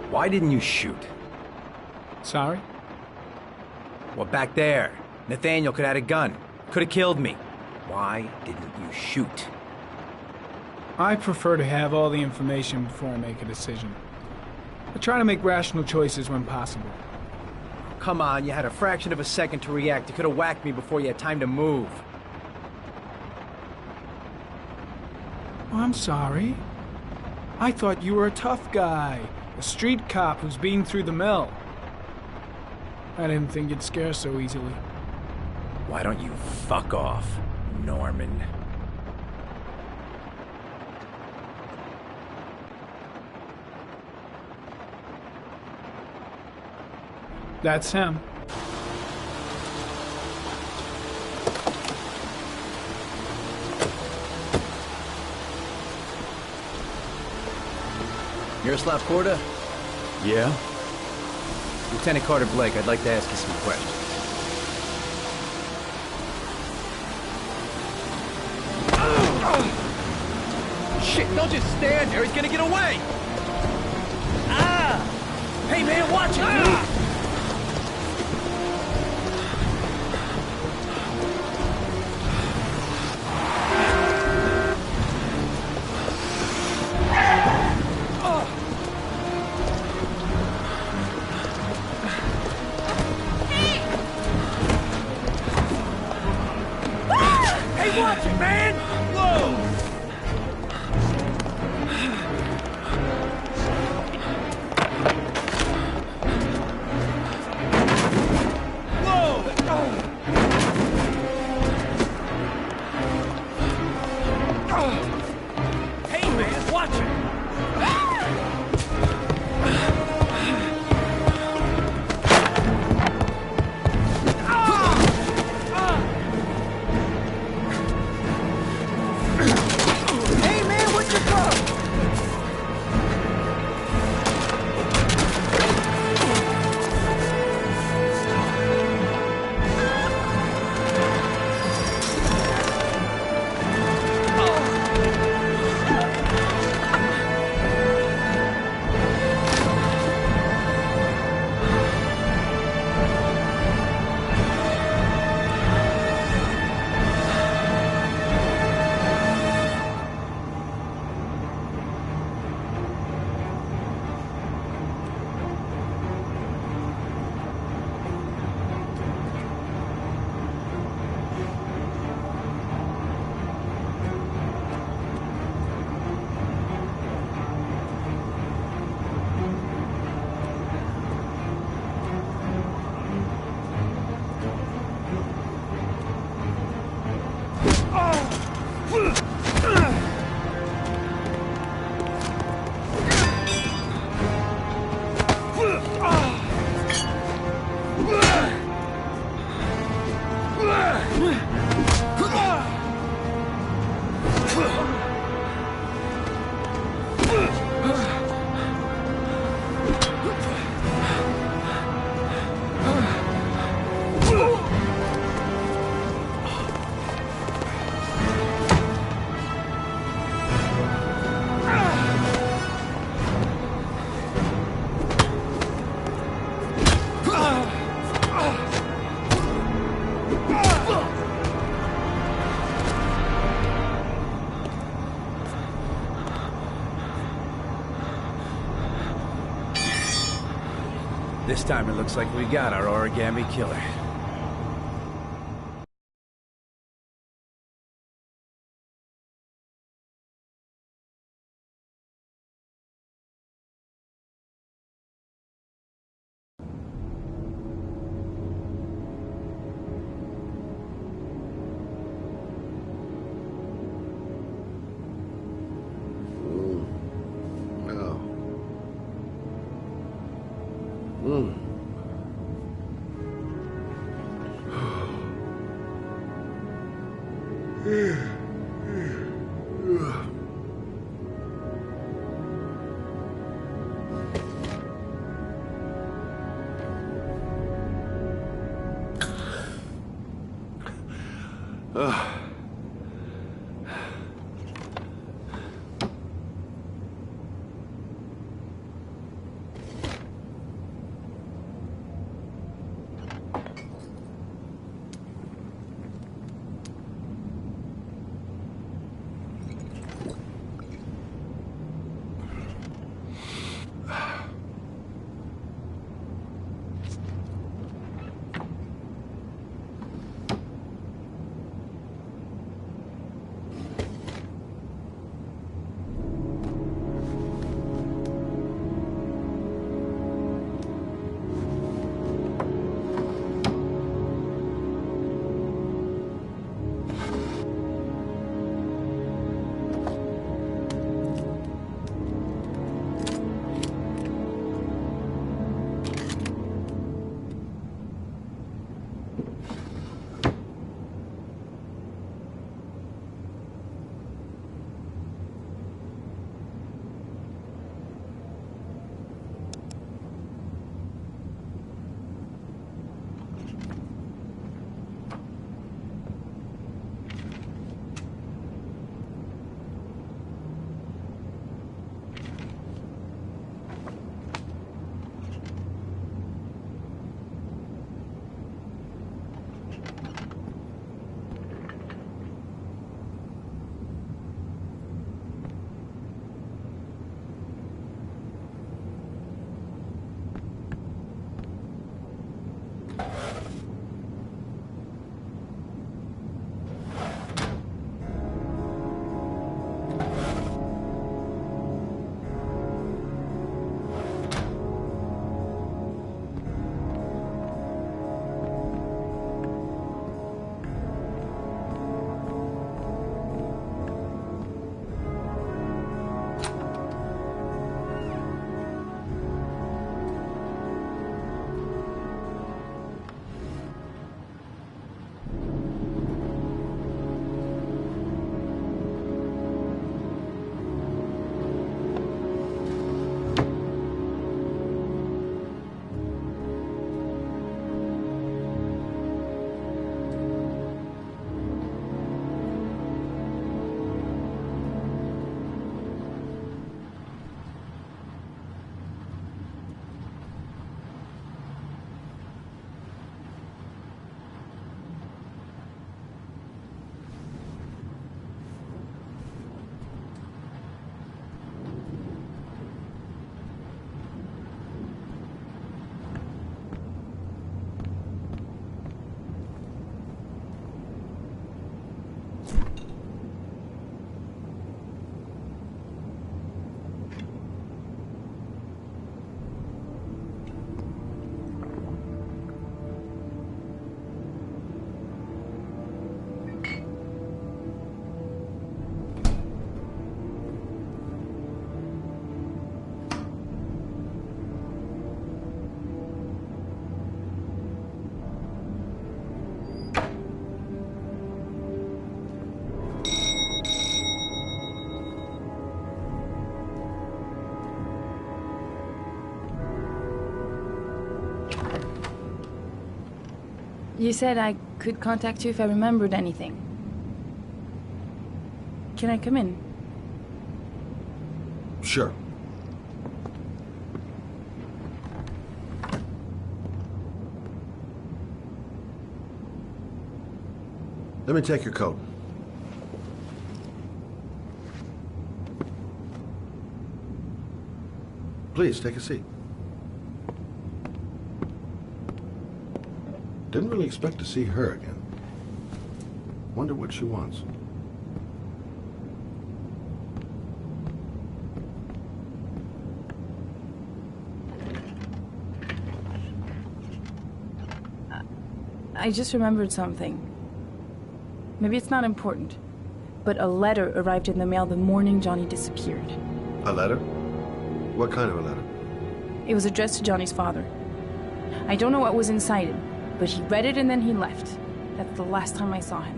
Why didn't you shoot? Sorry? Well, back there. Nathaniel could have had a gun. Could have killed me. Why didn't you shoot? I prefer to have all the information before I make a decision. I try to make rational choices when possible. Come on, you had a fraction of a second to react. You could have whacked me before you had time to move. I'm sorry. I thought you were a tough guy. A street cop who's been through the mill. I didn't think you'd scare so easily. Why don't you fuck off, Norman? That's him. Miroslav Korda? Yeah? Lieutenant Carter Blake, I'd like to ask you some questions. Shit, don't just stand there, he's gonna get away! Ah! Hey man, watch it! Ah! Watch it, man! Whoa! Hey, man, watch it! This time it looks like we got our origami killer. You said I could contact you if I remembered anything. Can I come in? Sure. Let me take your coat. Please, take a seat. Didn't really expect to see her again. Wonder what she wants. I just remembered something. Maybe it's not important, but a letter arrived in the mail the morning Johnny disappeared. A letter? What kind of a letter? It was addressed to Johnny's father. I don't know what was inside it, but he read it and then he left. That's the last time I saw him.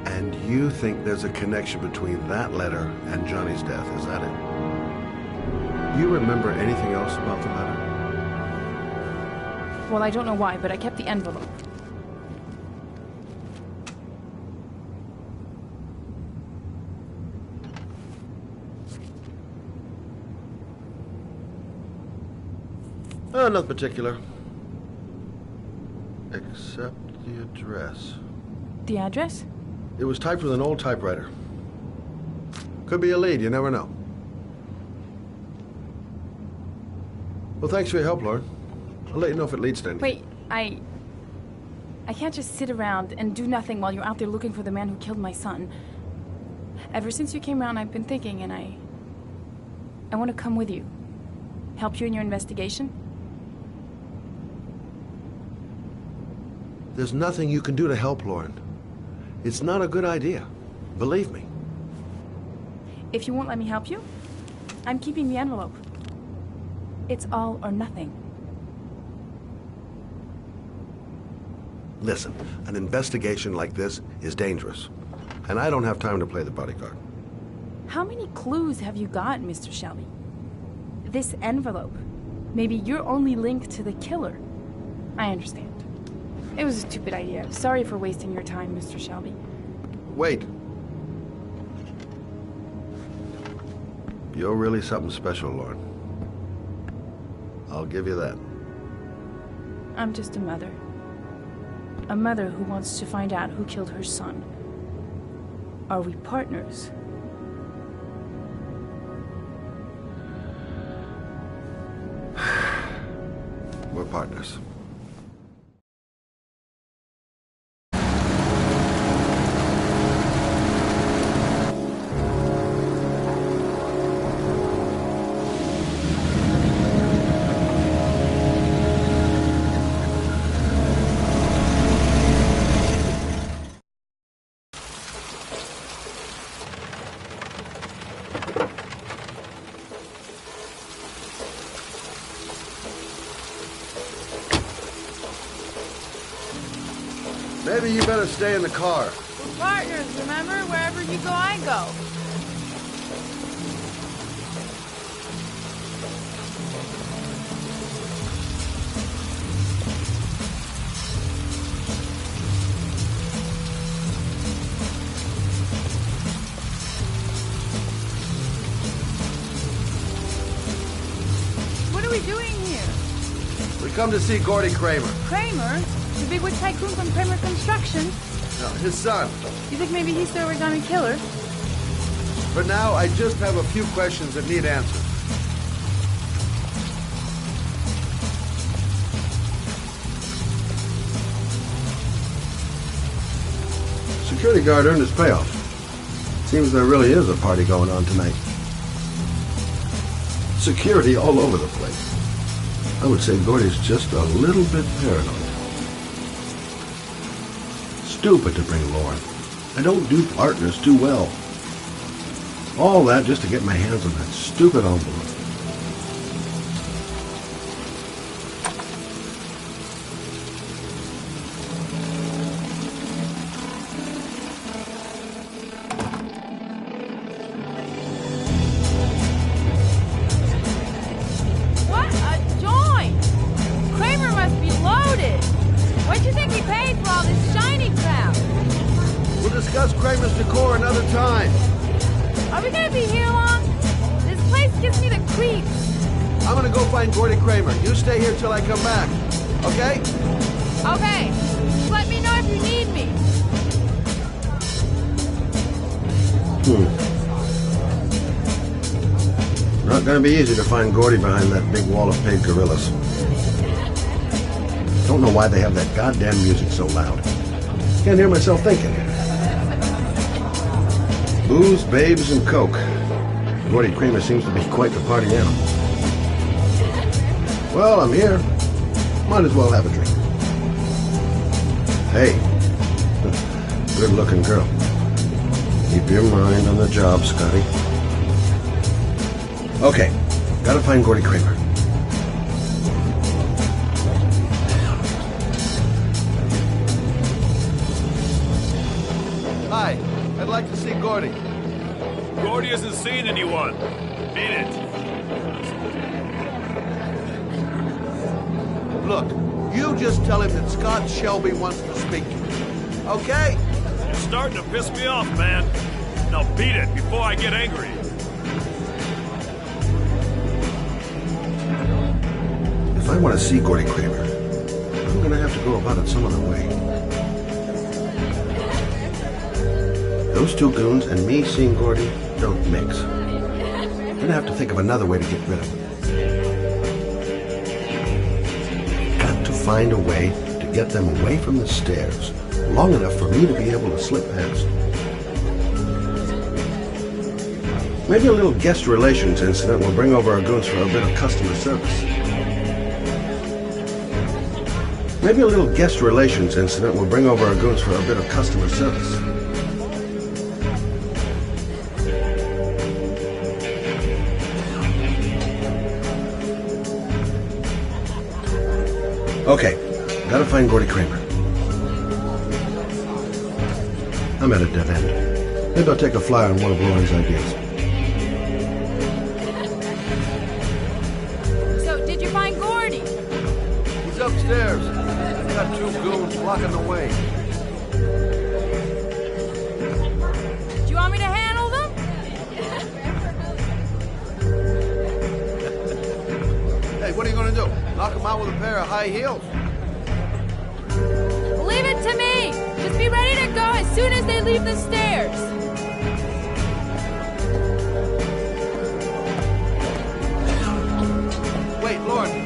And you think there's a connection between that letter and Johnny's death, is that it? You remember anything else about the letter? Well, I don't know why, but I kept the envelope. Nothing particular. Except the address. The address? It was typed with an old typewriter. Could be a lead, you never know. Well, thanks for your help, Lauren. I'll let you know if it leads to anything. Wait, I can't just sit around and do nothing while you're out there looking for the man who killed my son. Ever since you came around, I've been thinking, and I want to come with you. Help you in your investigation? There's nothing you can do to help, Lauren. It's not a good idea. Believe me. If you won't let me help you, I'm keeping the envelope. It's all or nothing. Listen, an investigation like this is dangerous. And I don't have time to play the bodyguard. How many clues have you got, Mr. Shelby? This envelope. Maybe your only link to the killer. I understand. It was a stupid idea. Sorry for wasting your time, Mr. Shelby. Wait. You're really something special, Lauren. I'll give you that. I'm just a mother. A mother who wants to find out who killed her son. Are we partners? We're partners. Maybe you better stay in the car. We're partners, remember? Wherever you go, I go. What are we doing here? We come to see Gordy Kramer. Kramer? The big wig tycoon from Kramer Construction? No, his son. You think maybe he's the origami killer? For now, I just have a few questions that need answers. Security guard earned his payoff. Seems there really is a party going on tonight. Security all over the place. I would say Gordy's just a little bit paranoid. Stupid to bring Lauren. I don't do partners too well. All that just to get my hands on that stupid envelope. What a joint! Kramer must be loaded! What'd you think we discuss Kramer's decor another time. Are we gonna be here long? This place gives me the creeps. I'm gonna go find Gordy Kramer. You stay here till I come back. Okay? Okay. Just let me know if you need me. Not gonna be easy to find Gordy behind that big wall of paid gorillas. Don't know why they have that goddamn music so loud. Can't hear myself thinking. Booze, babes, and coke. Gordy Kramer seems to be quite the party animal. Well, I'm here. Might as well have a drink. Hey, good-looking girl. Keep your mind on the job, Scotty. Okay, gotta find Gordy Kramer. Hi, I'd like to see Gordy. Gordy hasn't seen anyone. Beat it. Look, you just tell him that Scott Shelby wants to speak to you. Okay? You're starting to piss me off, man. Now beat it before I get angry. If I want to see Gordy Kramer, I'm gonna have to go about it some other way. Those two goons and me seeing Gordy don't mix. I'm gonna have to think of another way to get rid of him. Got to find a way to get them away from the stairs long enough for me to be able to slip past. Maybe a little guest relations incident will bring over our goons for a bit of customer service. Maybe a little guest relations incident will bring over our goons for a bit of customer service. Okay, gotta find Gordy Kramer. I'm at a dead end. Maybe I'll take a flyer on one of Lauren's ideas. So, did you find Gordy? He's upstairs. Got two goons blocking the way. Do you want me to handle them? Hey, what are you gonna do? Knock him out with a pair of high heels? Leave it to me. Just be ready to go as soon as they leave the stairs. Wait, Lauren.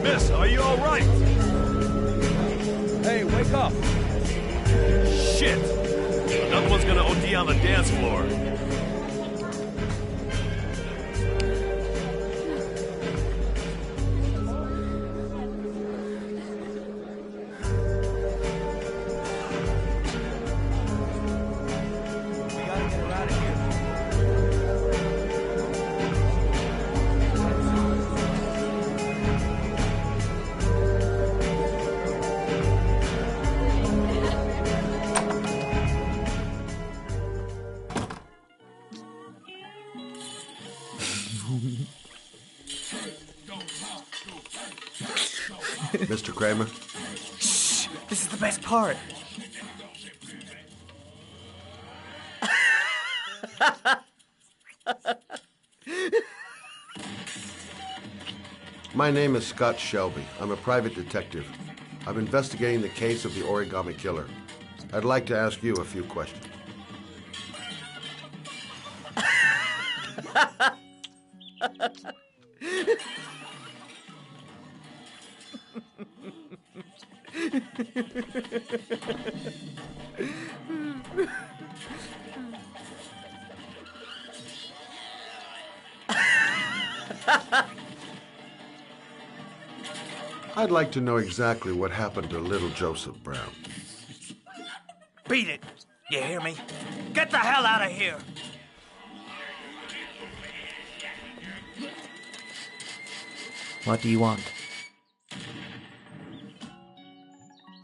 Miss, are you all right? Hey, wake up. Shit. Another one's gonna OD on the dance floor. Mr. Kramer? Shh! This is the best part. My name is Scott Shelby. I'm a private detective. I'm investigating the case of the Origami Killer. I'd like to ask you a few questions. I'd like to know exactly what happened to little Joseph Brown. Beat it! You hear me? Get the hell out of here! What do you want?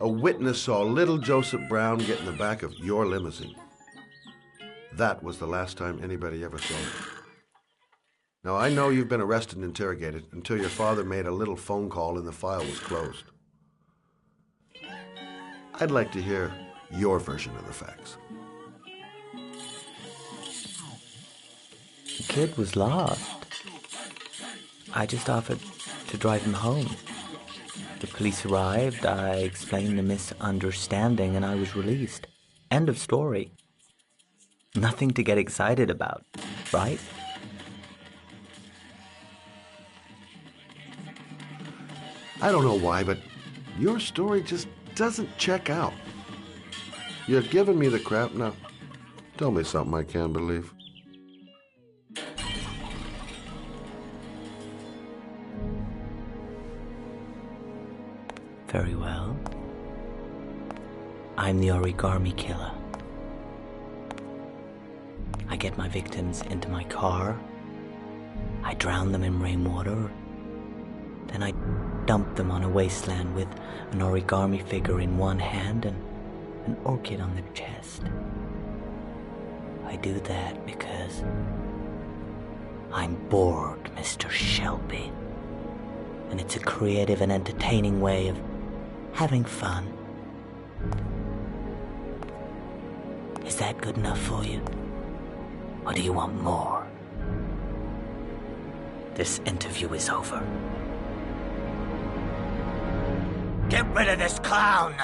A witness saw little Joseph Brown get in the back of your limousine. That was the last time anybody ever saw it. Now, I know you've been arrested and interrogated until your father made a little phone call and the file was closed. I'd like to hear your version of the facts. The kid was lost. I just offered to drive him home. The police arrived, I explained the misunderstanding, and I was released. End of story. Nothing to get excited about, right? I don't know why, but your story just doesn't check out. You're giving me the crap now. Tell me something I can't believe. Very well. I'm the origami killer. I get my victims into my car. I drown them in rainwater. Then I dump them on a wasteland with an origami figure in one hand and an orchid on the chest. I do that because I'm bored, Mr. Shelby. And it's a creative and entertaining way of having fun. Is that good enough for you? Or do you want more? This interview is over. Get rid of this clown!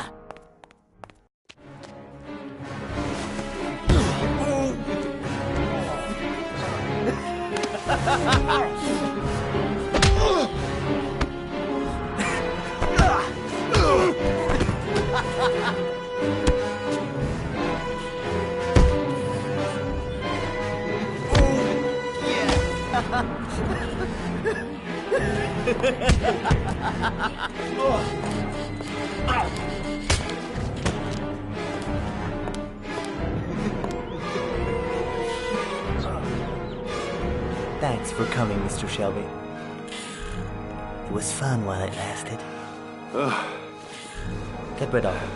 Thanks for coming, Mr. Shelby. It was fun while it lasted. Get rid of him.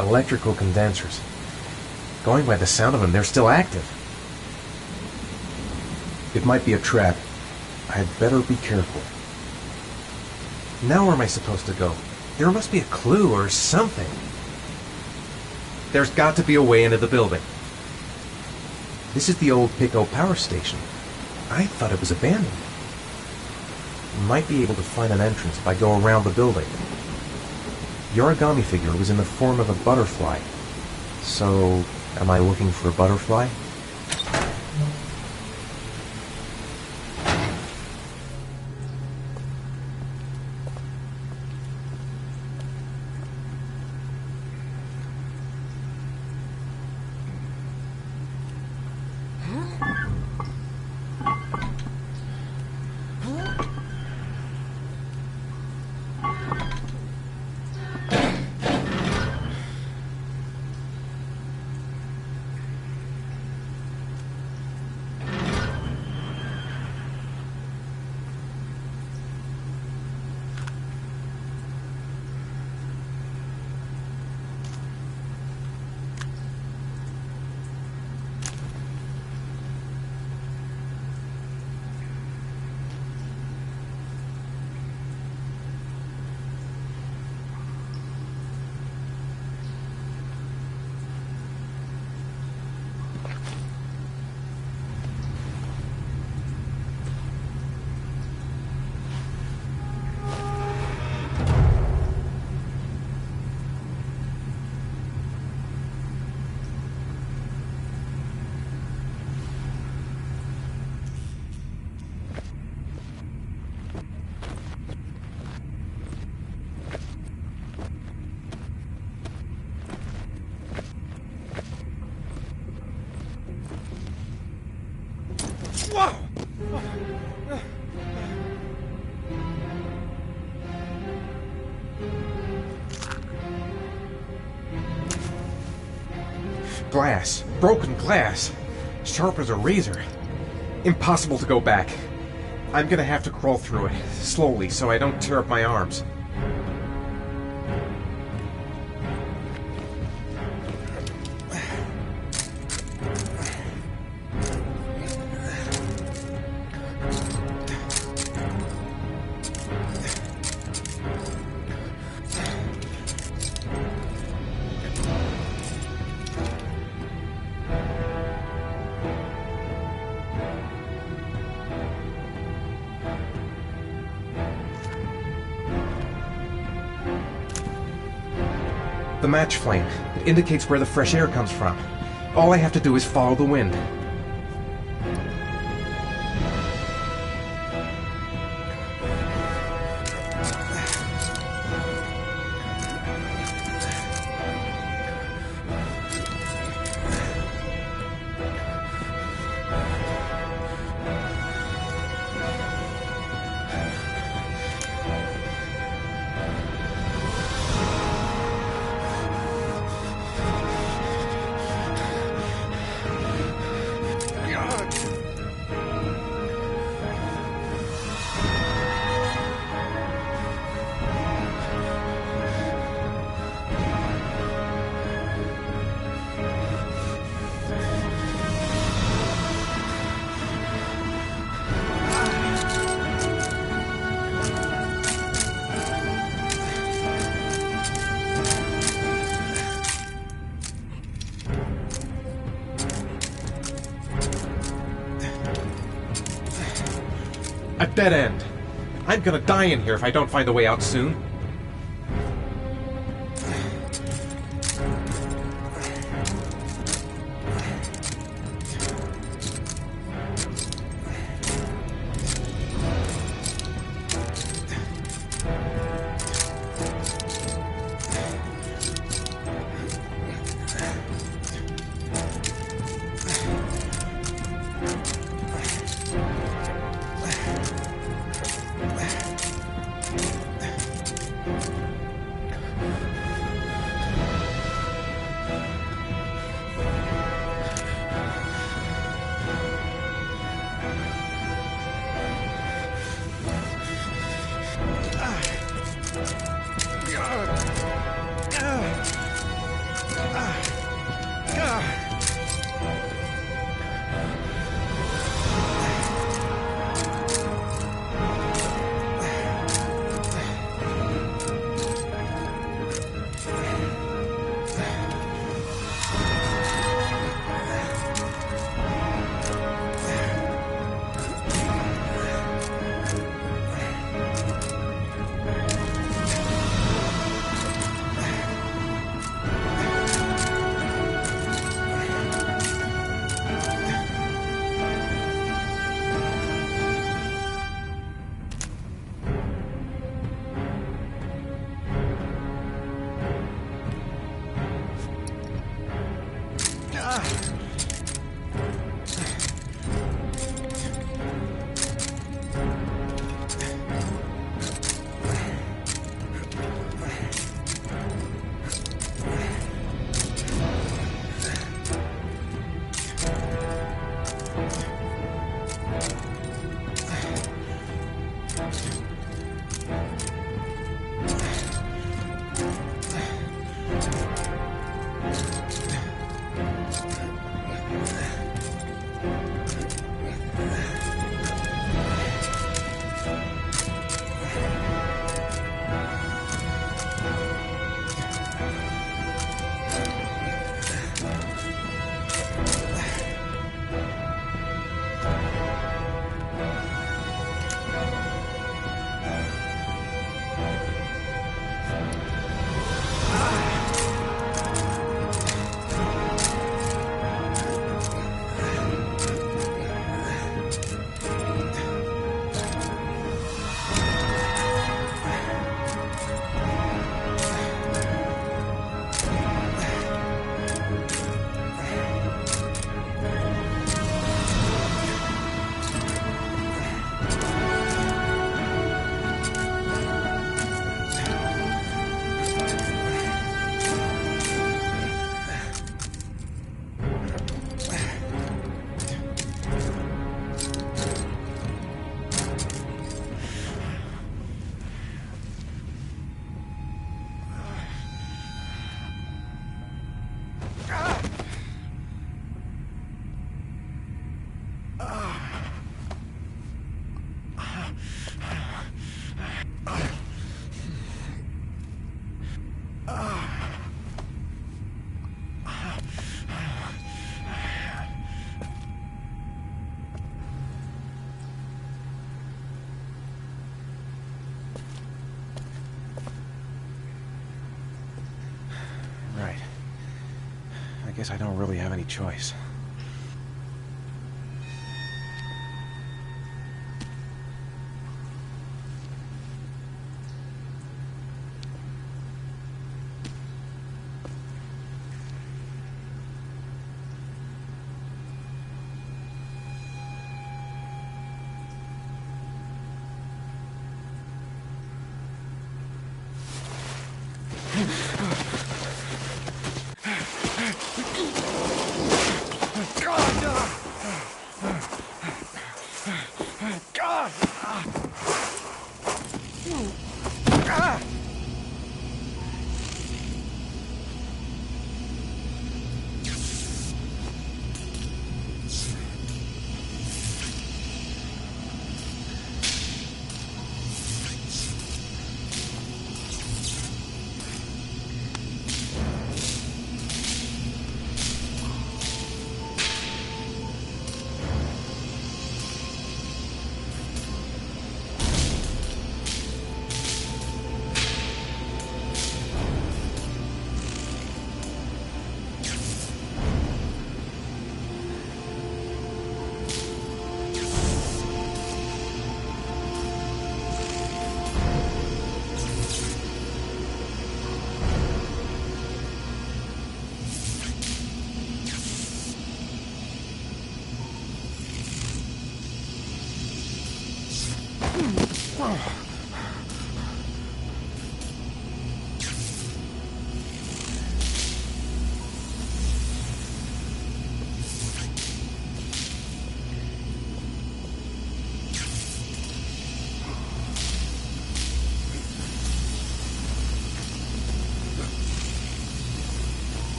electrical condensers. Going by the sound of them, they're still active. It might be a trap. I'd better be careful. Now where am I supposed to go? There must be a clue or something. There's got to be a way into the building. This is the old Pico power station. I thought it was abandoned. Might be able to find an entrance if I go around the building. The origami figure was in the form of a butterfly. So, am I looking for a butterfly? Glass. Broken glass. Sharp as a razor. Impossible to go back. I'm gonna have to crawl through it, slowly, so I don't tear up my arms. The match flame. It indicates where the fresh air comes from. All I have to do is follow the wind. A dead end. I'm gonna die in here if I don't find a way out soon. Right. I guess I don't really have any choice.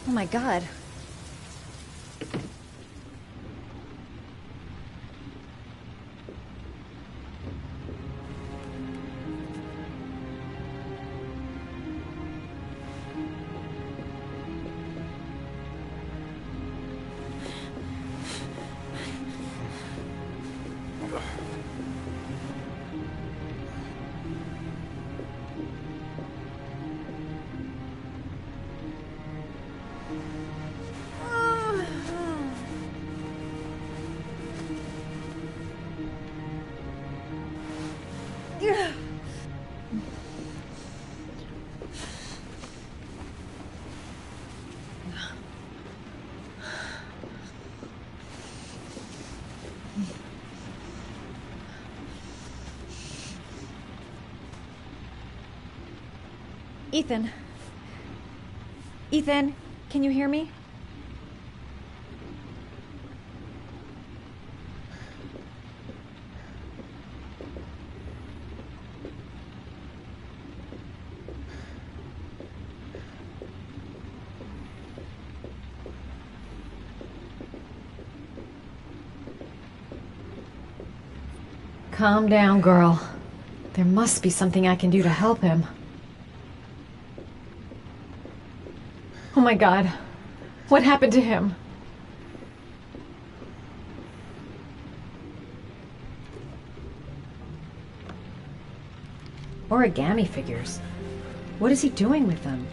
Oh my god. Ethan. Ethan, can you hear me? Calm down, girl. There must be something I can do to help him. Oh my god. What happened to him? Origami figures. What is he doing with them?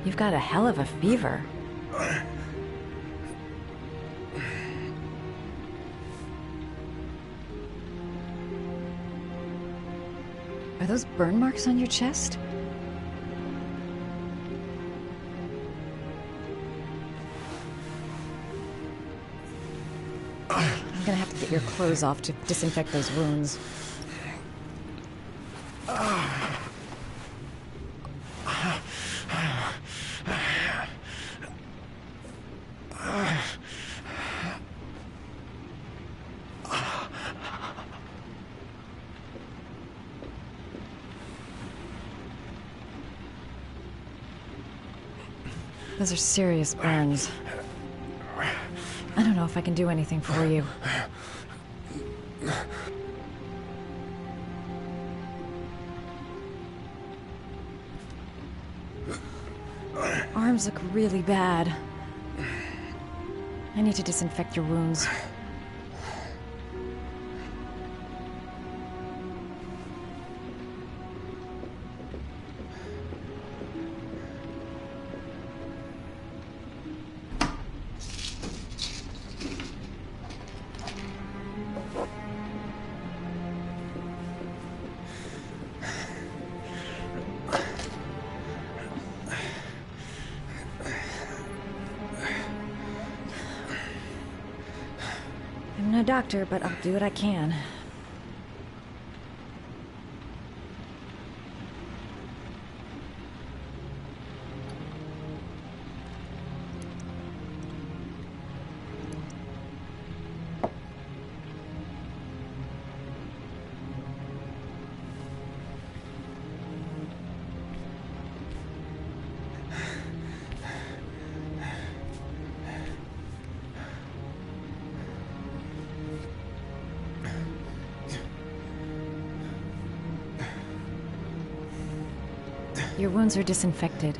You've got a hell of a fever. Are those burn marks on your chest? I'm gonna have to get your clothes off to disinfect those wounds. Those are serious burns. I don't know if I can do anything for you. Arms look really bad. I need to disinfect your wounds. I'm no doctor, but I'll do what I can. Your wounds are disinfected.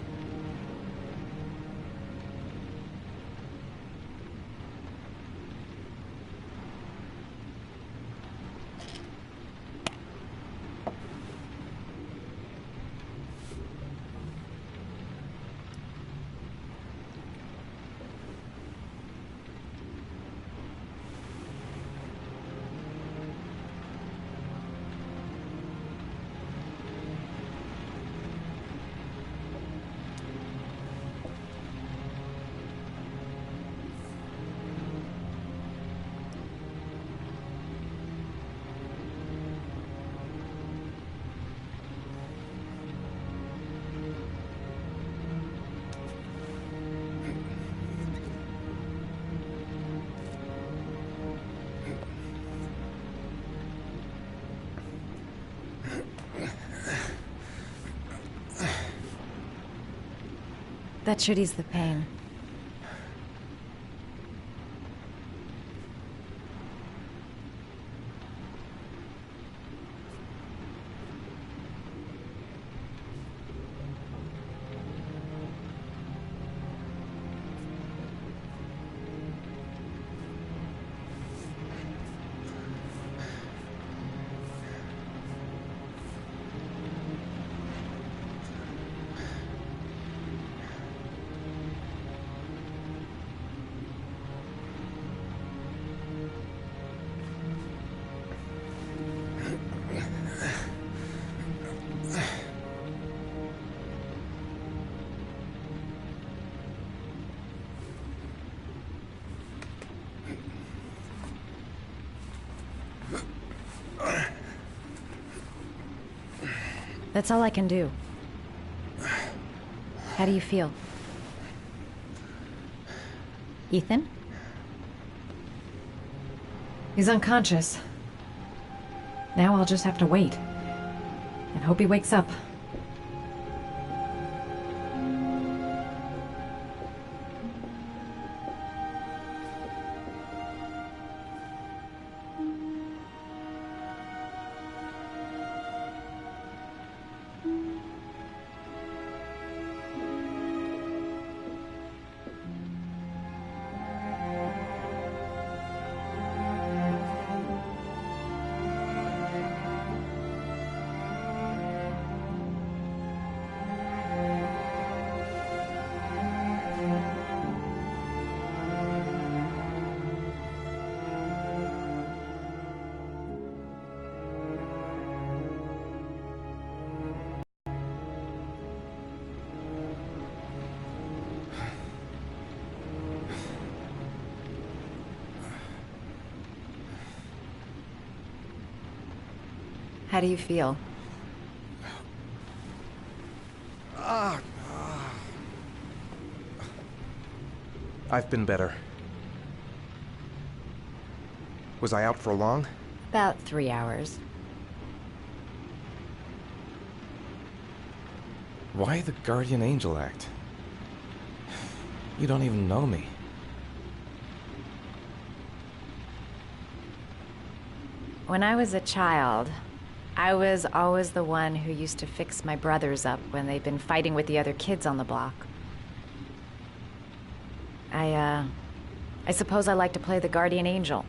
That should ease the pain. That's all I can do. How do you feel? Ethan? He's unconscious. Now I'll just have to wait. And hope he wakes up. How do you feel? I've been better. Was I out for long? About 3 hours. Why the guardian angel act? You don't even know me. When I was a child, I was always the one who used to fix my brothers up when they'd been fighting with the other kids on the block. I suppose I like to play the guardian angel.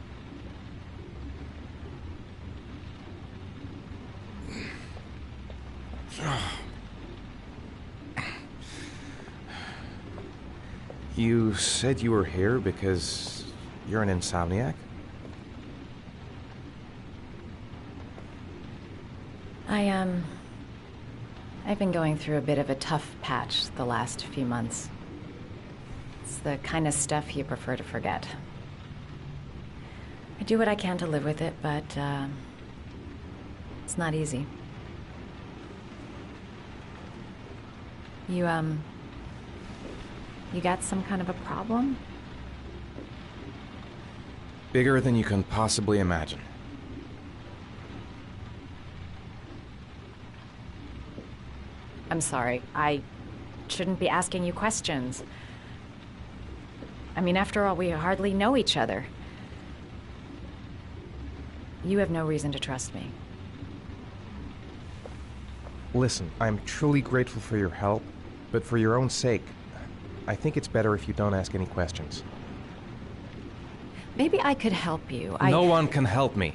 You said you were here because you're an insomniac? I've been going through a bit of a tough patch the last few months. It's the kind of stuff you prefer to forget. I do what I can to live with it, but, it's not easy. You got some kind of a problem? Bigger than you can possibly imagine. I'm sorry. I shouldn't be asking you questions. I mean, after all, we hardly know each other. You have no reason to trust me. Listen, I'm truly grateful for your help, but for your own sake, I think it's better if you don't ask any questions. Maybe I could help you. No one can help me.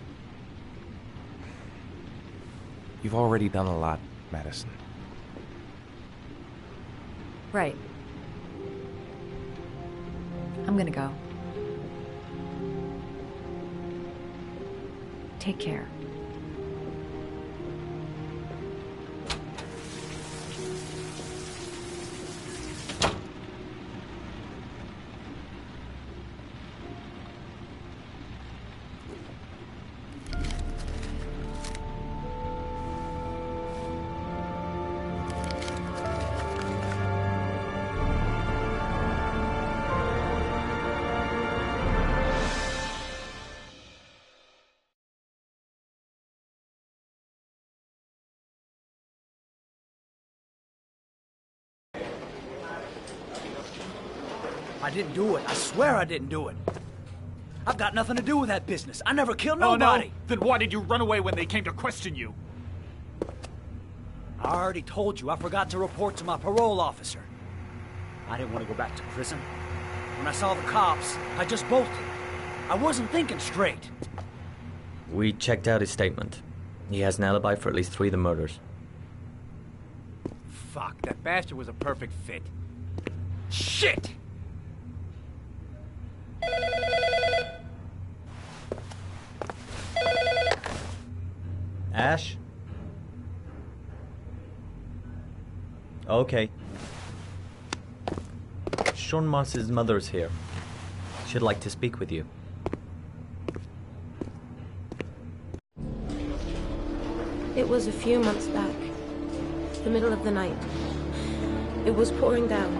You've already done a lot, Madison. Right. I'm gonna go. Take care. I didn't do it. I swear I didn't do it. I've got nothing to do with that business. I never killed Oh, nobody. no? Then why did you run away when they came to question you? I already told you I forgot to report to my parole officer. I didn't want to go back to prison. When I saw the cops, I just bolted. I wasn't thinking straight. We checked out his statement. He has an alibi for at least 3 of the murders. Fuck, that bastard was a perfect fit. Shit! Ash? Okay. Sean Moss's mother's here. She'd like to speak with you. It was a few months back. The middle of the night. It was pouring down.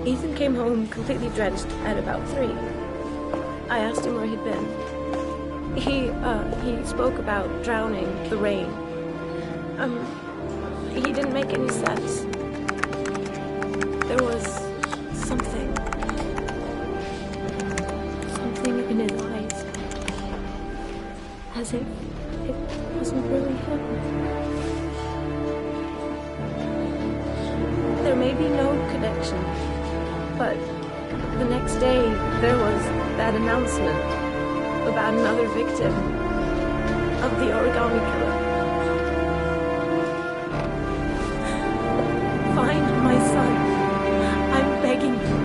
Ethan came home completely drenched at about 3. I asked him where he'd been. He spoke about drowning, the rain. He didn't make any sense. There was something in his eyes. As if it wasn't really him. There may be no connection, but the next day there was that announcement about another victim of the origami killer. Find my son. I'm begging you.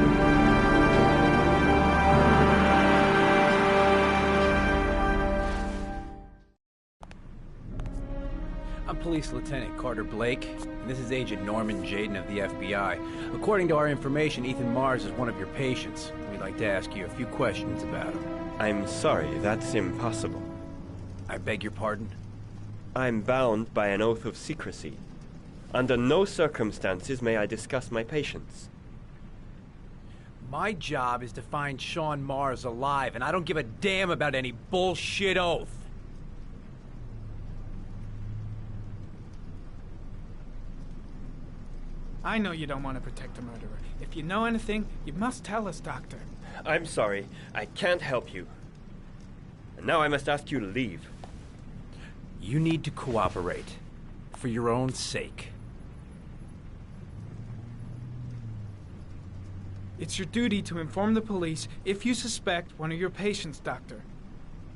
I'm Police Lieutenant Carter Blake, and this is Agent Norman Jaden of the FBI. According to our information, Ethan Mars is one of your patients. We'd like to ask you a few questions about him. I'm sorry, that's impossible. I beg your pardon? I'm bound by an oath of secrecy. Under no circumstances may I discuss my patients. My job is to find Sean Mars alive, and I don't give a damn about any bullshit oath. I know you don't want to protect a murderer. If you know anything, you must tell us, Doctor. I'm sorry, I can't help you. And now I must ask you to leave. You need to cooperate, for your own sake. It's your duty to inform the police if you suspect one of your patients, Doctor.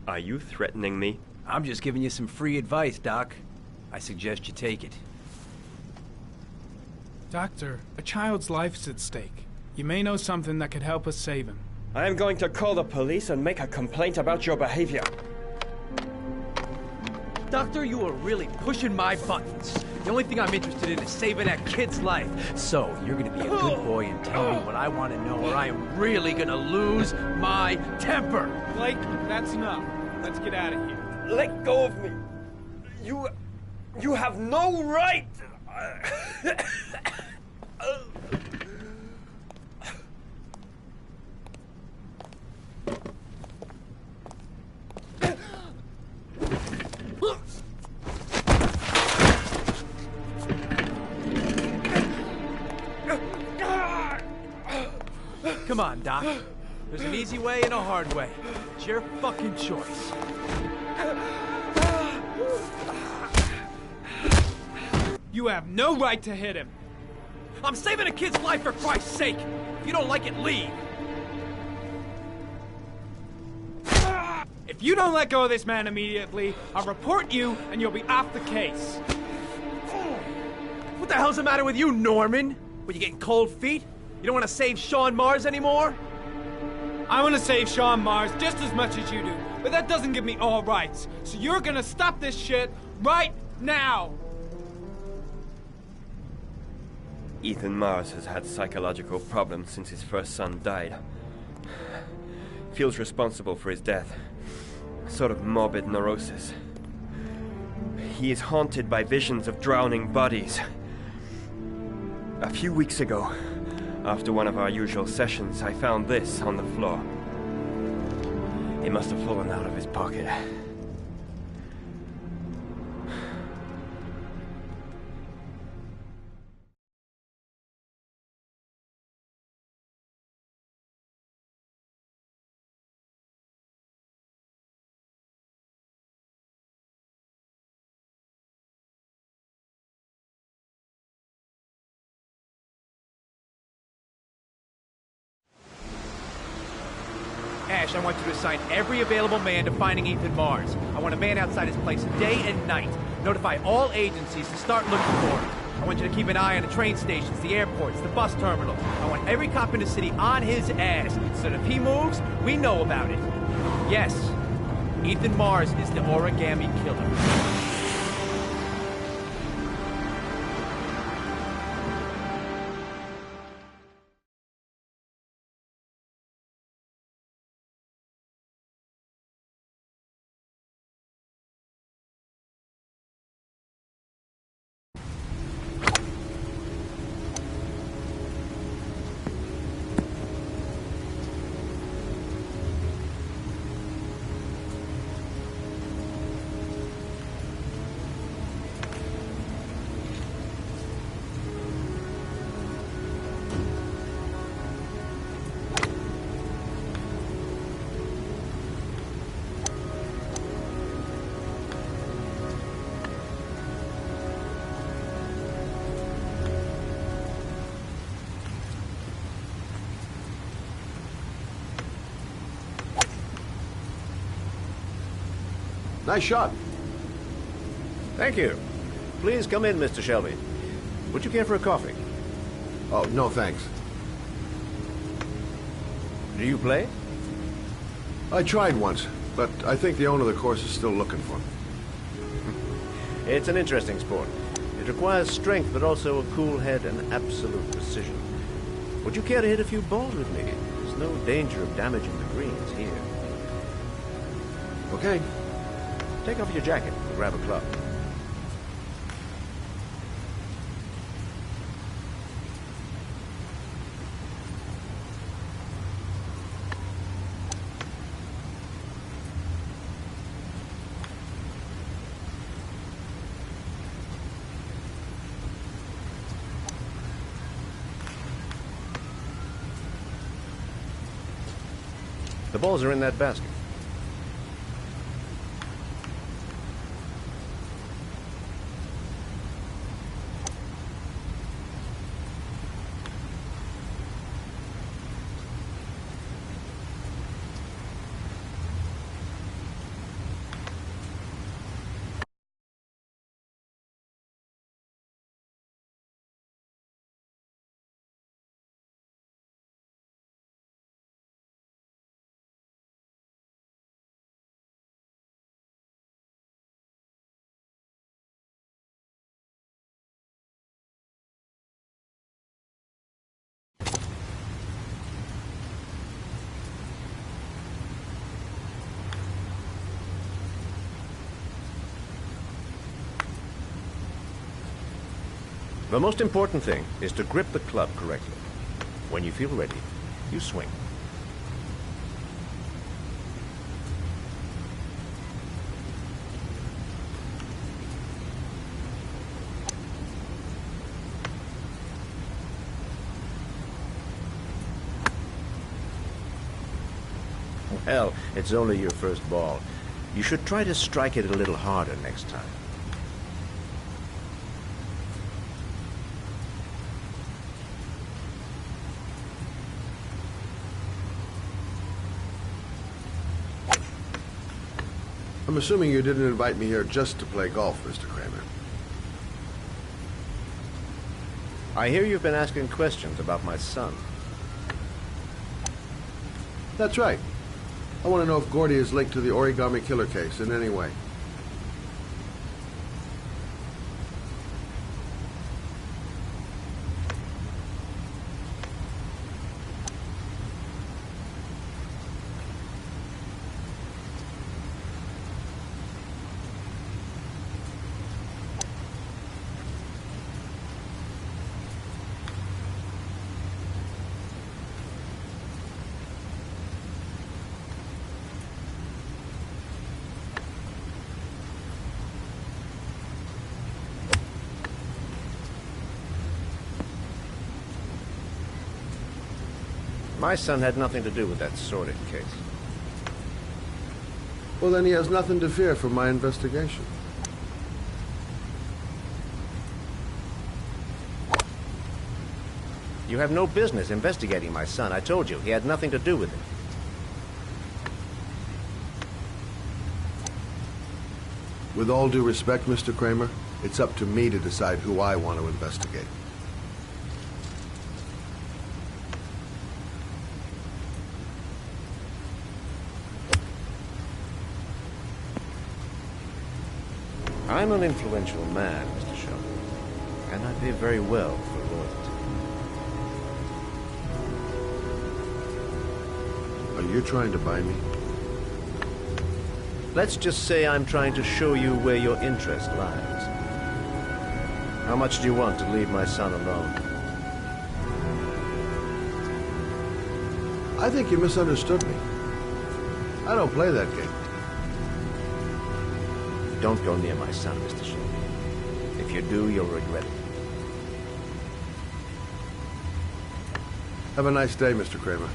Are you threatening me? I'm just giving you some free advice, Doc. I suggest you take it. Doctor, a child's life's at stake. You may know something that could help us save him. I am going to call the police and make a complaint about your behavior. Doctor, you are really pushing my buttons. The only thing I'm interested in is saving that kid's life. So, you're gonna be a good boy and tell me what I want to know, or I am really gonna lose my temper. Blake, that's enough. Let's get out of here. Let go of me. You have no right. Come on, Doc. There's an easy way and a hard way. It's your fucking choice. You have no right to hit him. I'm saving a kid's life for Christ's sake. If you don't like it, leave. If you don't let go of this man immediately, I'll report you and you'll be off the case. What the hell's the matter with you, Norman? What, you getting cold feet? You don't want to save Sean Mars anymore? I want to save Sean Mars just as much as you do, but that doesn't give me all rights. So you're gonna stop this shit right now! Ethan Mars has had psychological problems since his first son died. Feels responsible for his death. A sort of morbid neurosis. He is haunted by visions of drowning bodies. A few weeks ago, after one of our usual sessions, I found this on the floor. It must have fallen out of his pocket. Ash, I want you to assign every available man to finding Ethan Mars. I want a man outside his place day and night. Notify all agencies to start looking for him. I want you to keep an eye on the train stations, the airports, the bus terminals. I want every cop in the city on his ass, so that if he moves, we know about it. Yes, Ethan Mars is the origami killer. Nice shot. Thank you. Please come in, Mr. Shelby. Would you care for a coffee? Oh, no thanks. Do you play? I tried once, but I think the owner of the course is still looking for me. It's an interesting sport. It requires strength, but also a cool head and absolute precision. Would you care to hit a few balls with me? There's no danger of damaging the greens here. Okay. Take off your jacket and grab a club. The balls are in that basket. The most important thing is to grip the club correctly. When you feel ready, you swing. Well, it's only your first ball. You should try to strike it a little harder next time. I'm assuming you didn't invite me here just to play golf, Mr. Kramer. I hear you've been asking questions about my son. That's right. I want to know if Gordy is linked to the origami killer case in any way. My son had nothing to do with that sordid case. Well, then he has nothing to fear from my investigation. You have no business investigating my son. I told you, he had nothing to do with it. With all due respect, Mr. Kramer, it's up to me to decide who I want to investigate. I'm an influential man, Mr. Sheldon, and I pay very well for loyalty. Are you trying to buy me? Let's just say I'm trying to show you where your interest lies. How much do you want to leave my son alone? I think you misunderstood me. I don't play that game. Don't go near my son, Mr. Sheldon. If you do, you'll regret it. Have a nice day, Mr. Kramer.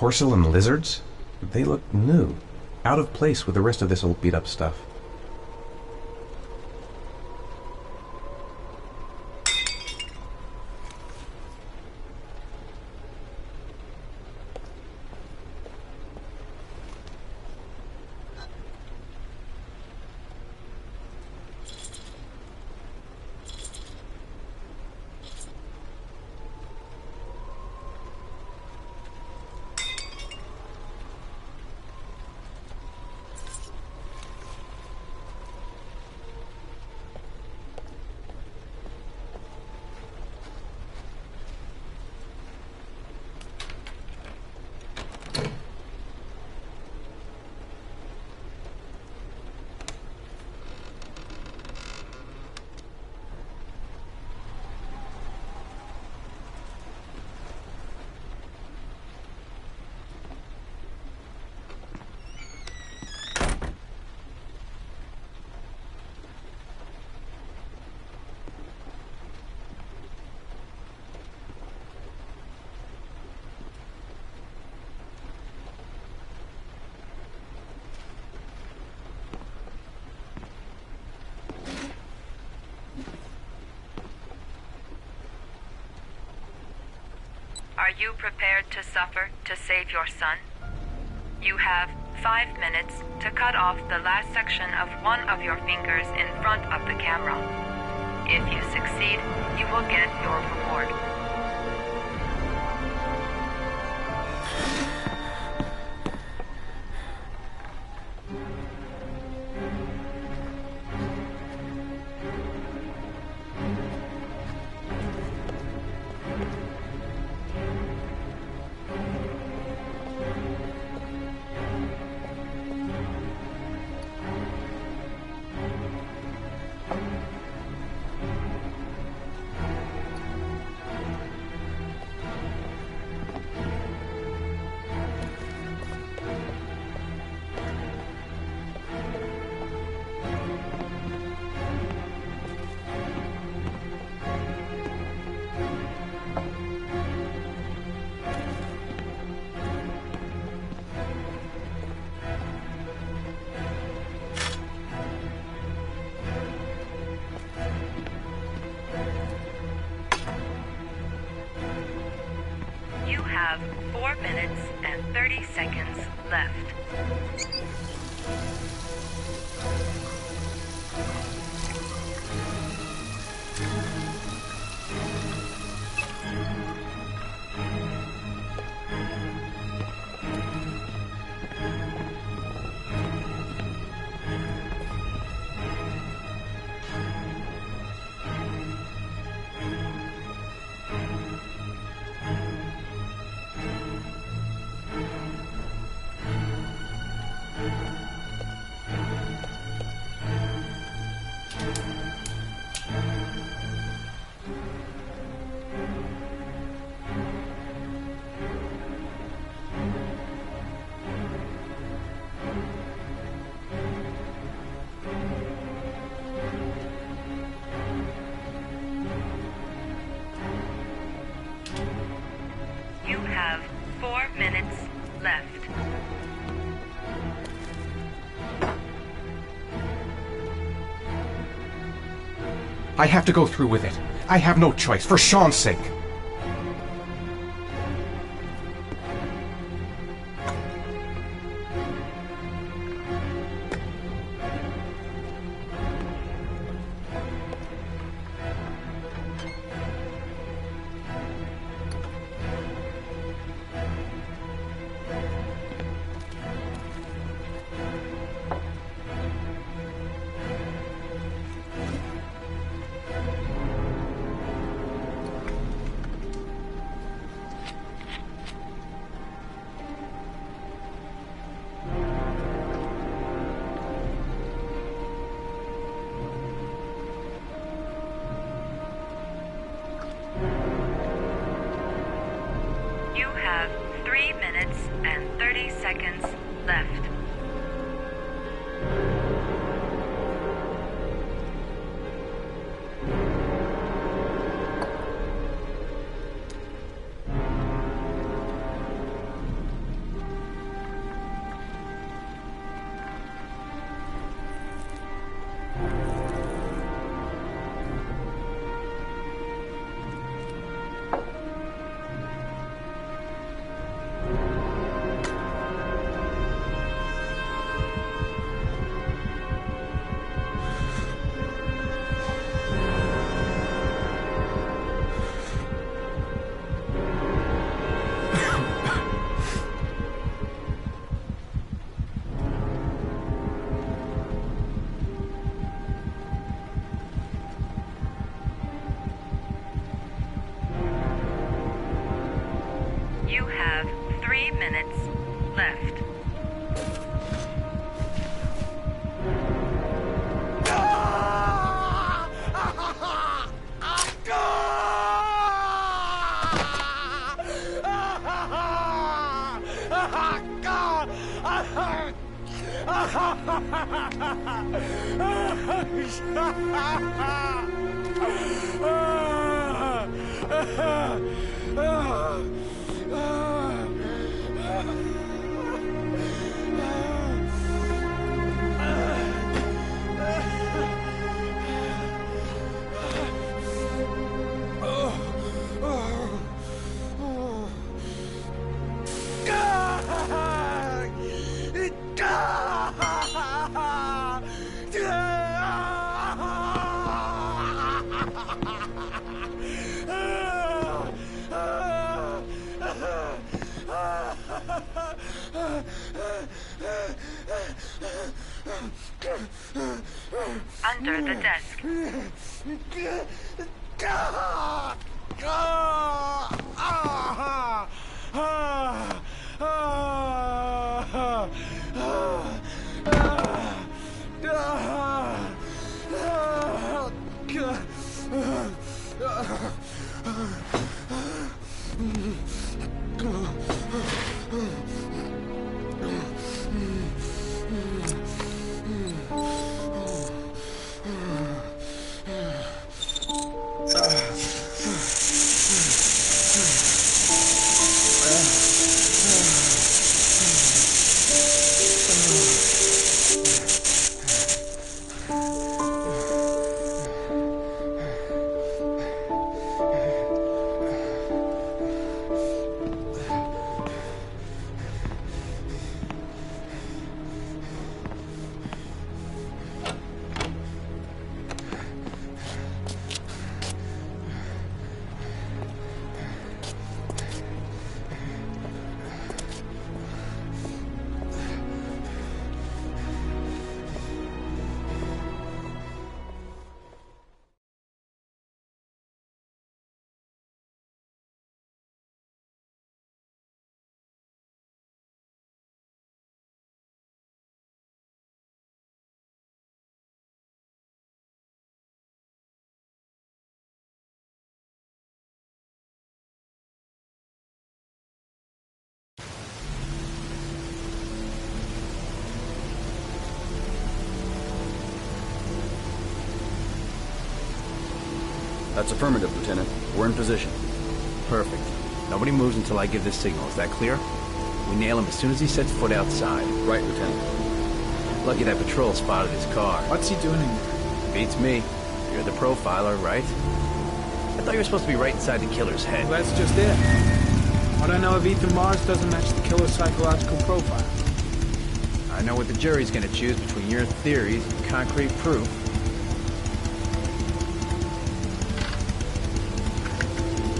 Porcelain lizards? They look new. Out of place with the rest of this old beat-up stuff. Are you prepared to suffer to save your son? You have 5 minutes to cut off the last section of one of your fingers in front of the camera. If you succeed, you will get your reward. have 4 minutes and 30 seconds left. You have 4 minutes left. I have to go through with it. I have no choice, for Sean's sake. You have 3 minutes and 30 seconds left. You have 3 minutes left. Under the desk. That's affirmative, Lieutenant. We're in position. Perfect. Nobody moves until I give the signal. Is that clear? We nail him as soon as he sets foot outside. Right, Lieutenant. Lucky that patrol spotted his car. What's he doing in there? Beats me. You're the profiler, right? I thought you were supposed to be right inside the killer's head. Well, that's just it. What I know of Ethan Mars doesn't match the killer's psychological profile. I know what the jury's gonna choose between your theories and concrete proof.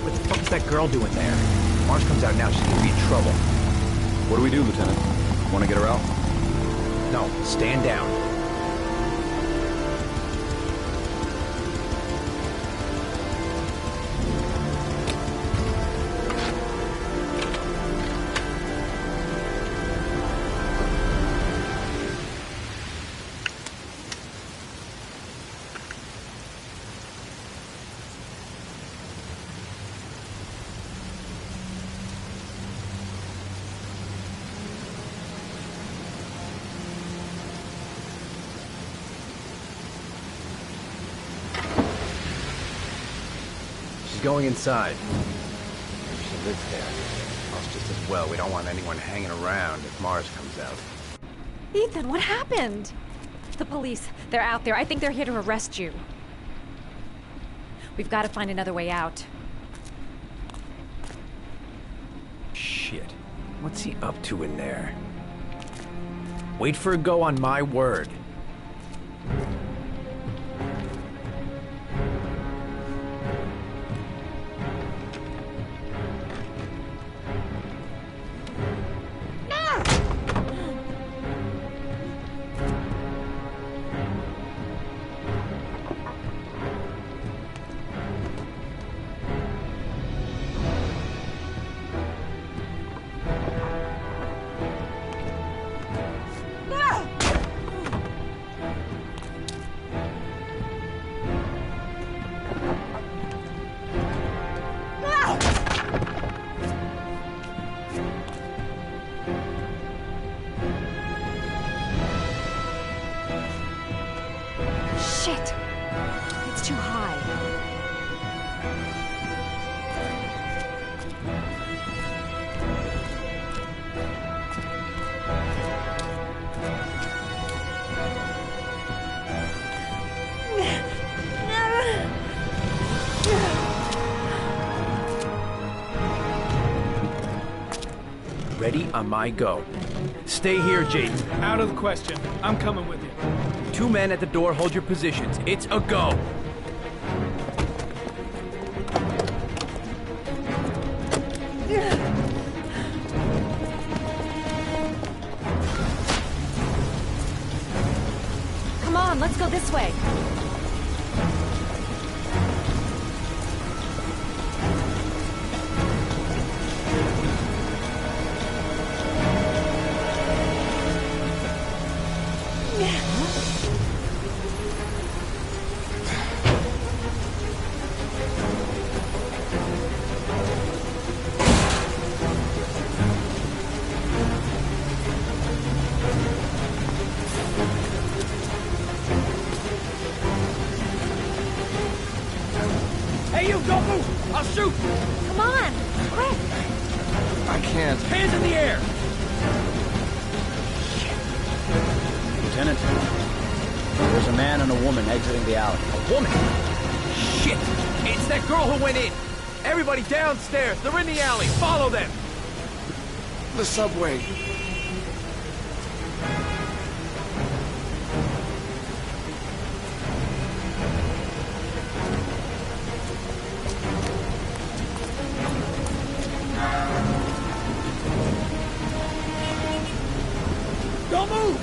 What the fuck is that girl doing there? If Mars comes out now, she's gonna be in trouble. What do we do, Lieutenant? Want to get her out? No, stand down. Going inside. Maybe she lives there. Well, it's just as well. We don't want anyone hanging around if Mars comes out. Ethan, what happened? The police. They're out there. I think they're here to arrest you. We've got to find another way out. Shit. What's he up to in there? Wait for a go on my word. Shit! It's too high. Ready on my go. Stay here, Jaden. Out of the question. I'm coming with you. 2 men at the door, hold your positions. It's a go. Come on, let's go this way. Hey, you, don't move! I'll shoot! Come on, quick! I can't. Hands in the air! Lieutenant, there's a man and a woman exiting the alley. A woman? Shit! It's that girl who went in! Everybody downstairs! They're in the alley! Follow them! The subway. Don't move!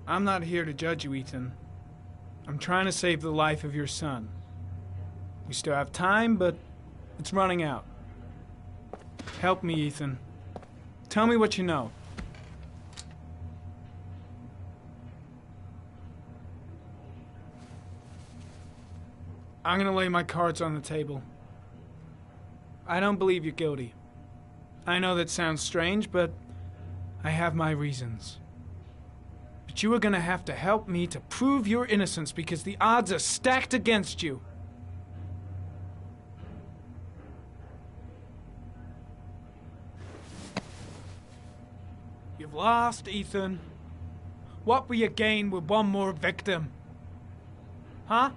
I'm not here to judge you, Ethan. I'm trying to save the life of your son. We still have time, but it's running out. Help me, Ethan. Tell me what you know. I'm gonna lay my cards on the table. I don't believe you're guilty. I know that sounds strange, but I have my reasons. But you are gonna have to help me to prove your innocence because the odds are stacked against you. You've lost, Ethan. What will you gain with one more victim? Huh?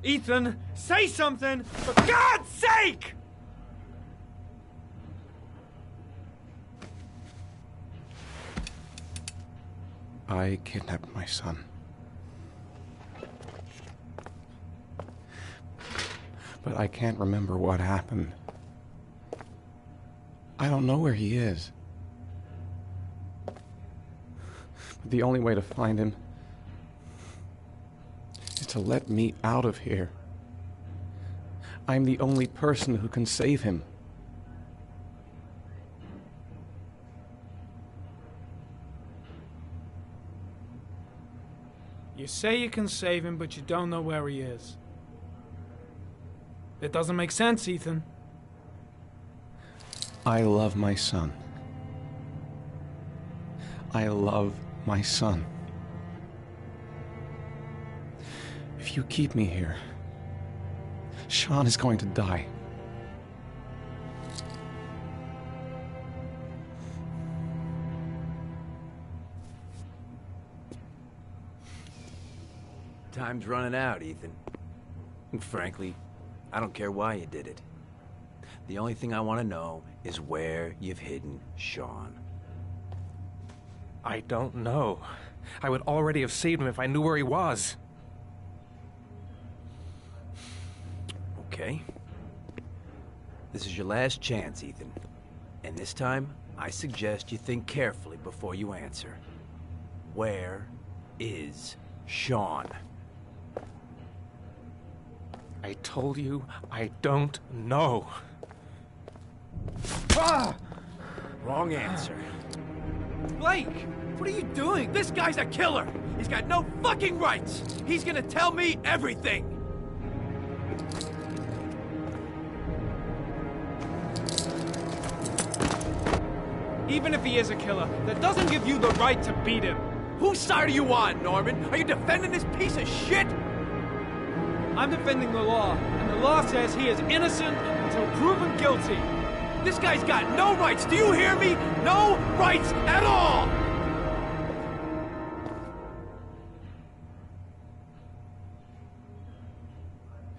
Ethan, say something! For God's sake! I kidnapped my son. But I can't remember what happened. I don't know where he is. But the only way to find him is to let me out of here. I'm the only person who can save him. You say you can save him, but you don't know where he is. It doesn't make sense, Ethan. I love my son. I love my son. If you keep me here, Sean is going to die. Time's running out, Ethan. And frankly, I don't care why you did it. The only thing I want to know is where you've hidden Sean. I don't know. I would already have saved him if I knew where he was. Okay. This is your last chance, Ethan. And this time, I suggest you think carefully before you answer. Where is Sean? I told you, I don't know. Ah! Wrong answer. Blake, what are you doing? This guy's a killer! He's got no fucking rights! He's gonna tell me everything! Even if he is a killer, that doesn't give you the right to beat him. Whose side are you on, Norman? Are you defending this piece of shit? I'm defending the law, and the law says he is innocent until proven guilty. This guy's got no rights, do you hear me? No rights at all!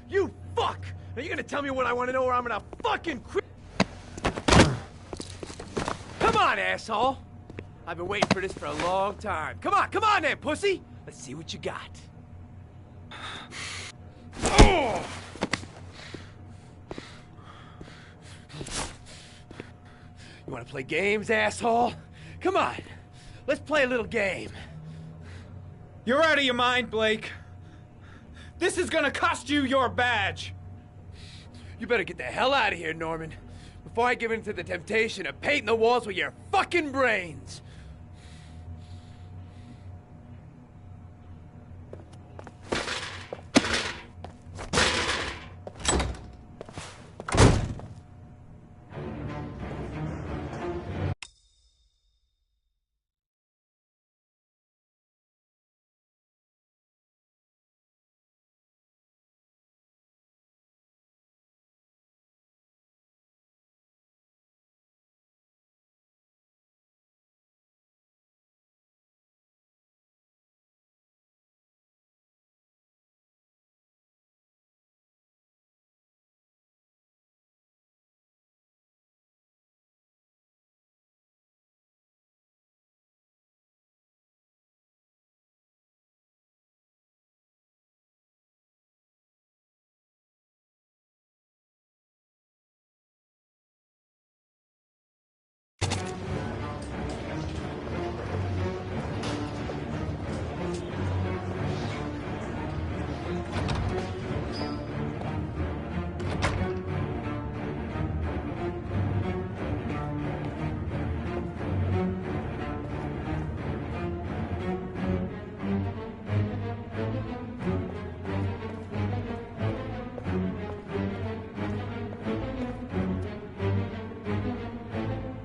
You fuck! Are you gonna tell me what I want to know or I'm gonna fucking Come on, asshole! I've been waiting for this for a long time. Come on then, pussy! Let's see what you got. Oh! You wanna play games, asshole? Come on, let's play a little game. You're out of your mind, Blake. This is gonna cost you your badge. You better get the hell out of here, Norman, before I give in to the temptation of painting the walls with your fucking brains.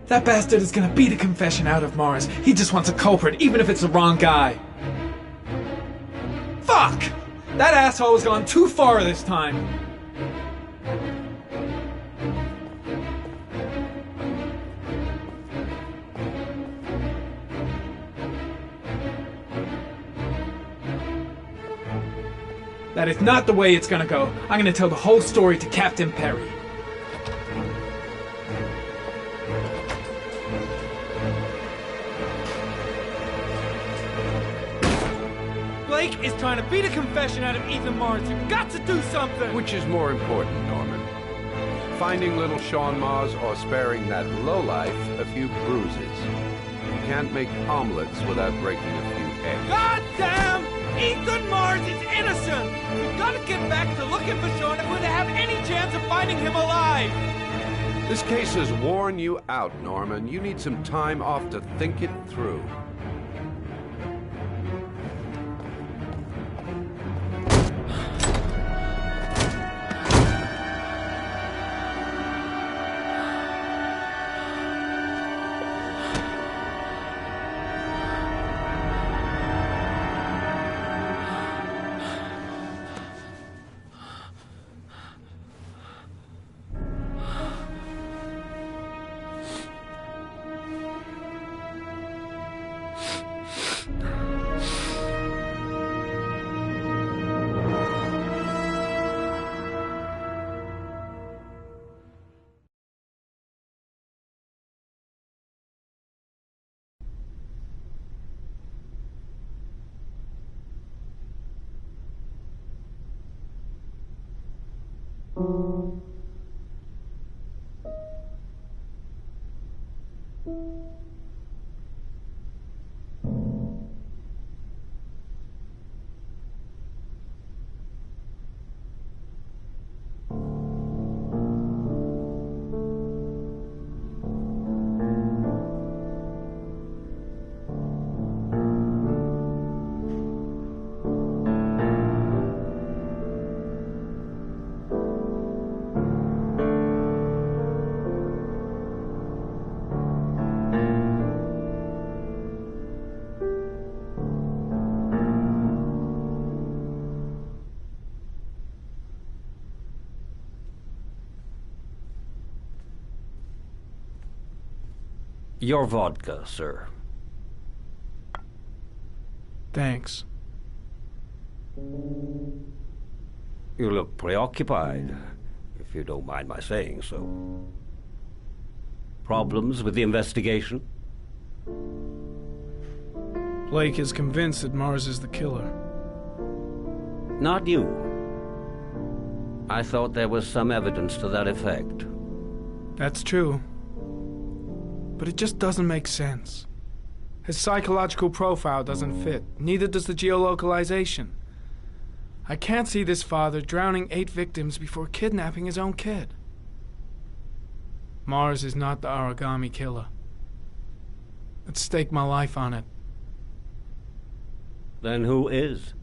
That bastard is gonna beat a confession out of Mars. He just wants a culprit, even if it's the wrong guy. Fuck! That asshole has gone too far this time. That is not the way it's gonna go. I'm gonna tell the whole story to Captain Perry. Blake is trying to beat a confession out of Ethan Mars. You've got to do something! Which is more important, Norman? Finding little Sean Mars or sparing that lowlife a few bruises? You can't make omelets without breaking a few eggs. God damn! Ethan Mars is innocent! We've got to get back to looking for Sean if we're to have any chance of finding him alive! This case has worn you out, Norman. You need some time off to think it through. Your vodka, sir. Thanks. You look preoccupied, if you don't mind my saying so. Problems with the investigation? Blake is convinced that Mars is the killer. Not you. I thought there was some evidence to that effect. That's true. But it just doesn't make sense. His psychological profile doesn't fit. Neither does the geolocalization. I can't see this father drowning 8 victims before kidnapping his own kid. Mars is not the origami killer. I'd stake my life on it. Then who is?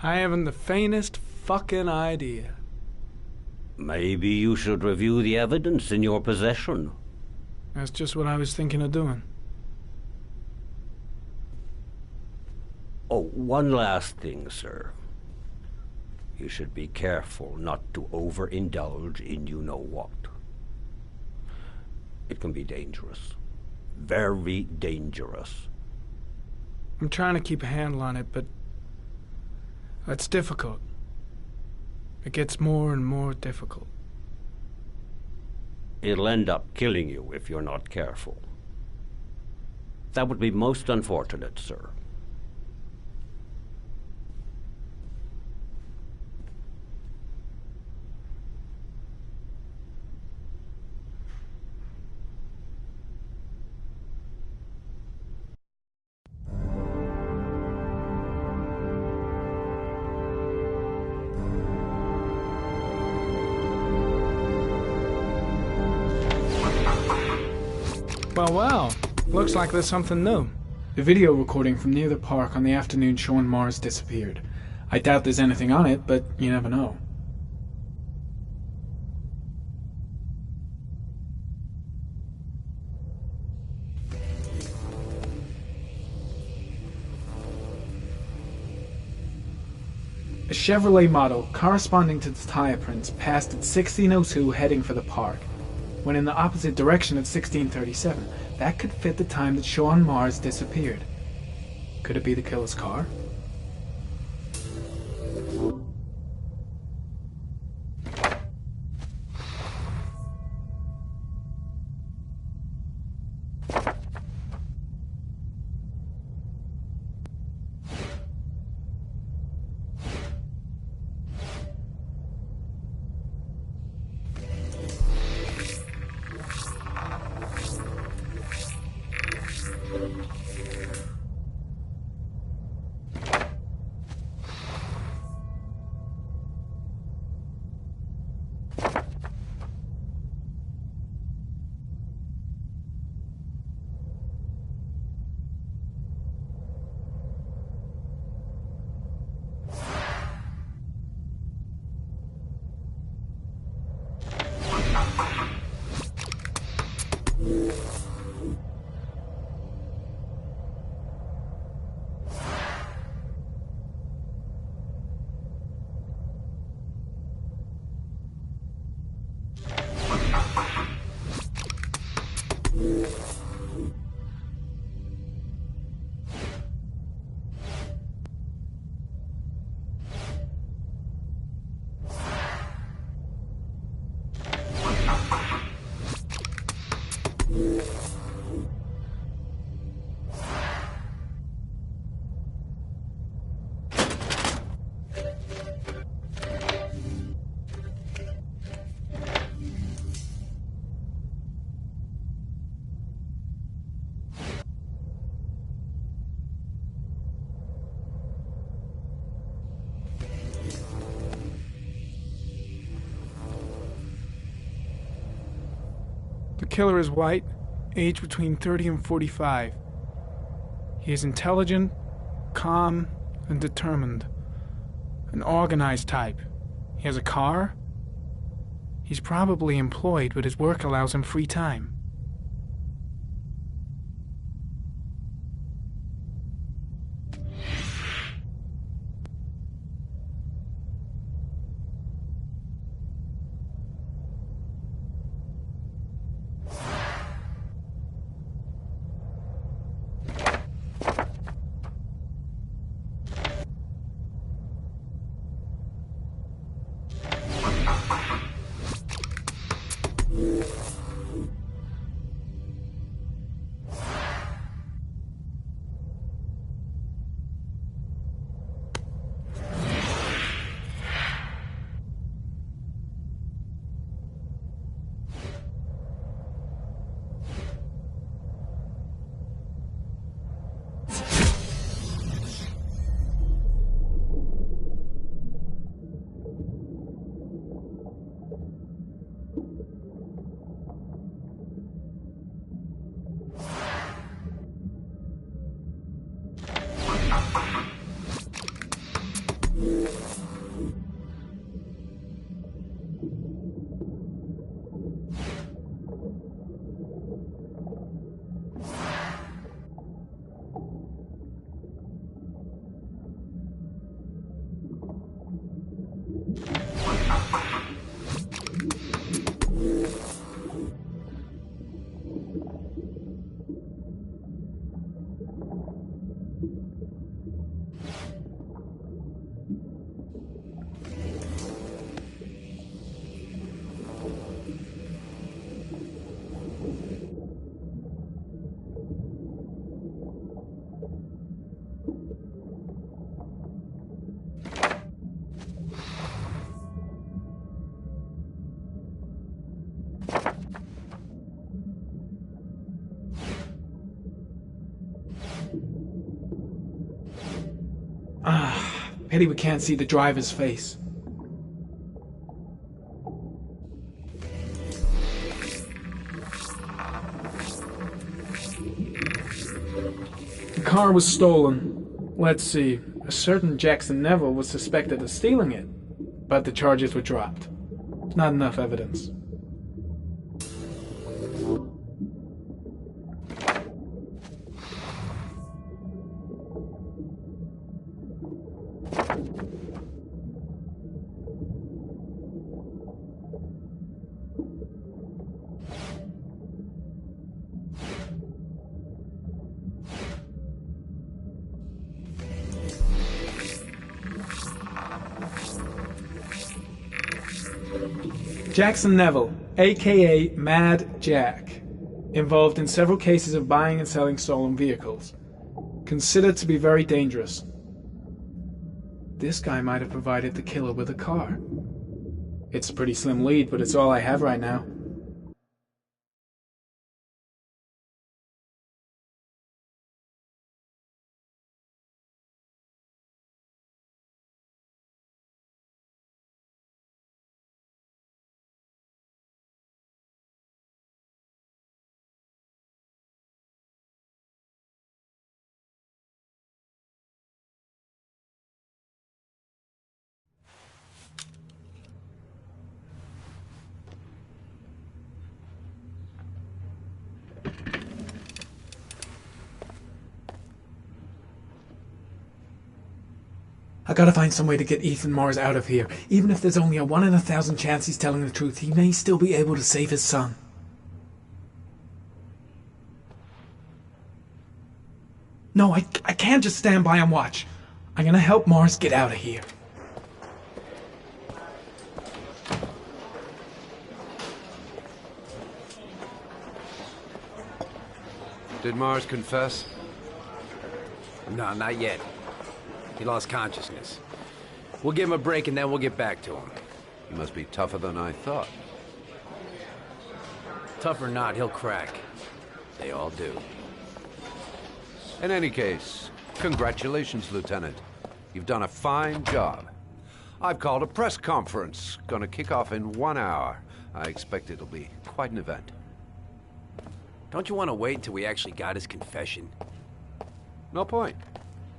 I haven't the faintest fucking idea. Maybe you should review the evidence in your possession. That's just what I was thinking of doing. Oh, one last thing, sir. You should be careful not to overindulge in you-know-what. It can be dangerous. Very dangerous. I'm trying to keep a handle on it, but it's difficult. It gets more and more difficult. It'll end up killing you if you're not careful. That would be most unfortunate, sir. Well, looks like there's something new. The video recording from near the park on the afternoon Sean Mars disappeared. I doubt there's anything on it, but you never know. A Chevrolet model corresponding to the tire prints passed at 16:02 heading for the park, when in the opposite direction at 16:37. That could fit the time that Sean Mars disappeared. Could it be the killer's car? The killer is white, aged between 30 and 45. He is intelligent, calm, and determined. An organized type. He has a car. He's probably employed, but his work allows him free time. Pity we can't see the driver's face. The car was stolen. Let's see. A certain Jackson Neville was suspected of stealing it, but the charges were dropped. Not enough evidence. Jackson Neville, a.k.a. Mad Jack, involved in several cases of buying and selling stolen vehicles. Considered to be very dangerous. This guy might have provided the killer with a car. It's a pretty slim lead, but it's all I have right now. I gotta find some way to get Ethan Mars out of here. Even if there's only a 1 in 1,000 chance he's telling the truth, he may still be able to save his son. No, I can't just stand by and watch. I'm gonna help Mars get out of here. Did Mars confess? No, not yet. He lost consciousness. We'll give him a break and then we'll get back to him. He must be tougher than I thought. Tough or not, he'll crack. They all do. In any case, congratulations, Lieutenant. You've done a fine job. I've called a press conference. Gonna kick off in 1 hour. I expect it'll be quite an event. Don't you want to wait until we actually got his confession? No point.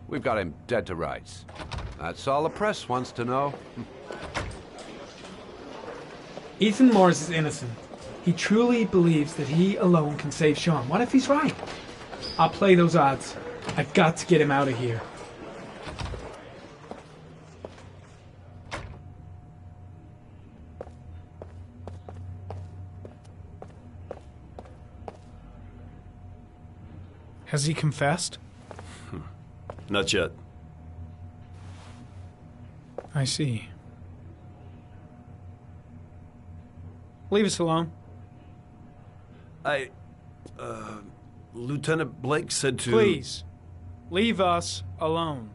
We've got him dead to rights. That's all the press wants to know. Ethan Mars is innocent. He truly believes that he alone can save Sean. What if he's right? I'll play those odds. I've got to get him out of here. Has he confessed? Not yet. I see. Leave us alone. Lieutenant Blake said to... Please, leave us alone.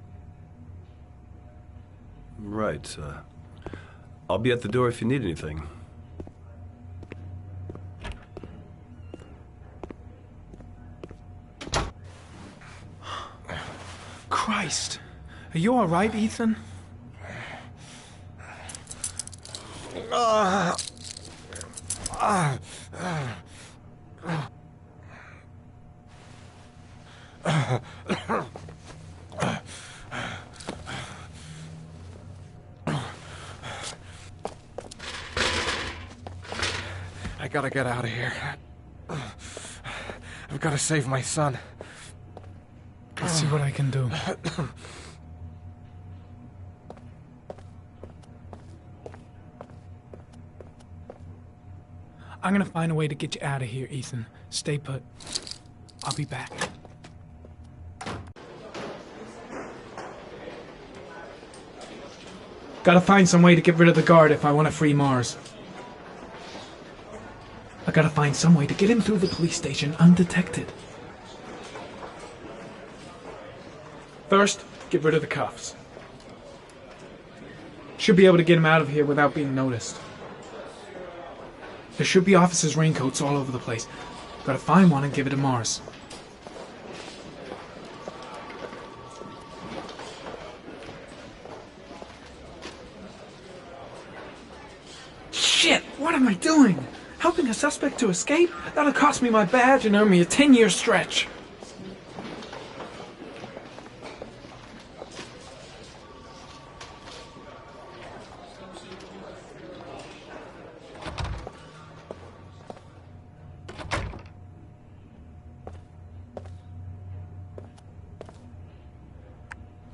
Right, I'll be at the door if you need anything. Christ. Are you all right, Ethan? I gotta get out of here. I've gotta save my son. I'll see what I can do. I'm gonna find a way to get you out of here, Ethan. Stay put. I'll be back. Gotta find some way to get rid of the guard if I want to free Mars. I gotta find some way to get him through the police station undetected. First, get rid of the cuffs. Should be able to get him out of here without being noticed. There should be officers' raincoats all over the place. Gotta find one and give it to Mars. Shit! What am I doing? Helping a suspect to escape? That'll cost me my badge and earn me a 10-year stretch.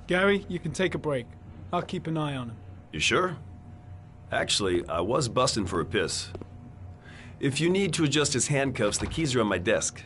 Gary, you can take a break. I'll keep an eye on him. You sure? Actually, I was busting for a piss. If you need to adjust his handcuffs, the keys are on my desk.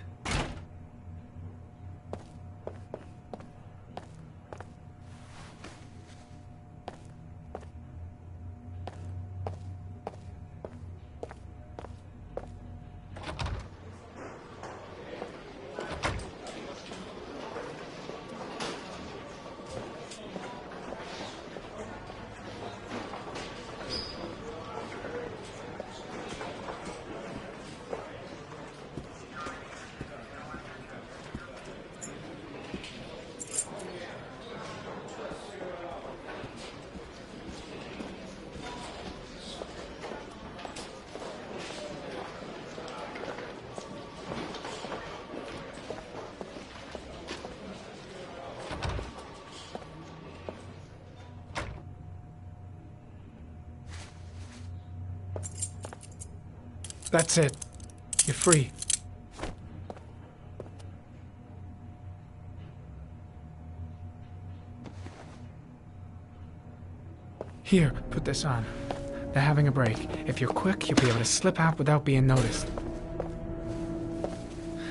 That's it. You're free. Here, put this on. They're having a break. If you're quick, you'll be able to slip out without being noticed.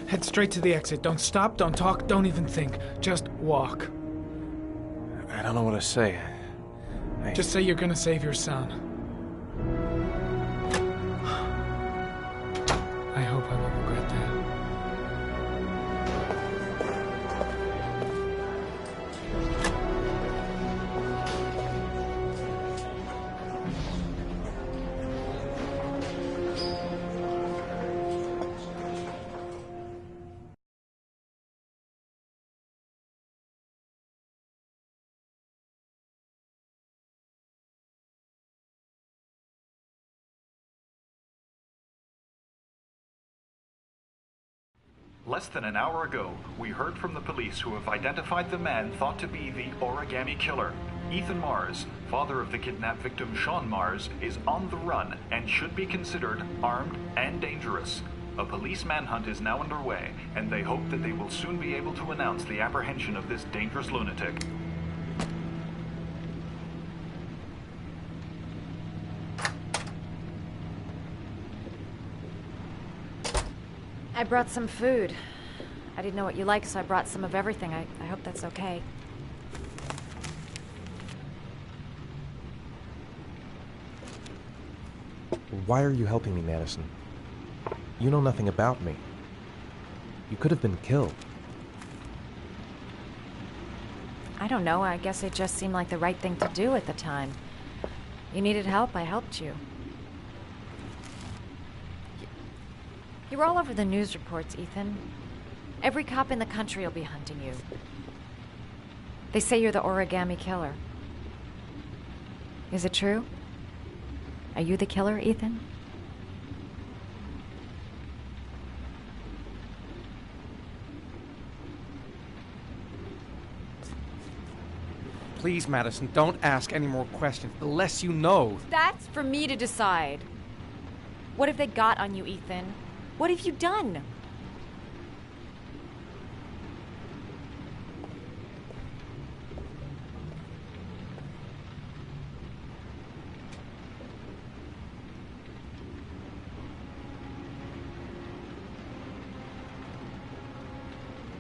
Head straight to the exit. Don't stop, don't talk, don't even think. Just walk. I don't know what to say. Just say you're gonna save your son. I hope I won't regret that. Less than an hour ago, we heard from the police who have identified the man thought to be the origami killer. Ethan Mars, father of the kidnapped victim Sean Mars, is on the run and should be considered armed and dangerous. A police manhunt is now underway, and they hope that they will soon be able to announce the apprehension of this dangerous lunatic. I brought some food. I didn't know what you like, so I brought some of everything. I hope that's okay. Why are you helping me, Madison? You know nothing about me. You could have been killed. I don't know. I guess it just seemed like the right thing to do at the time. You needed help, I helped you. You're all over the news reports, Ethan. Every cop in the country will be hunting you. They say you're the origami killer. Is it true? Are you the killer, Ethan? Please, Madison, don't ask any more questions. The less you know. That's for me to decide. What have they got on you, Ethan? What have you done?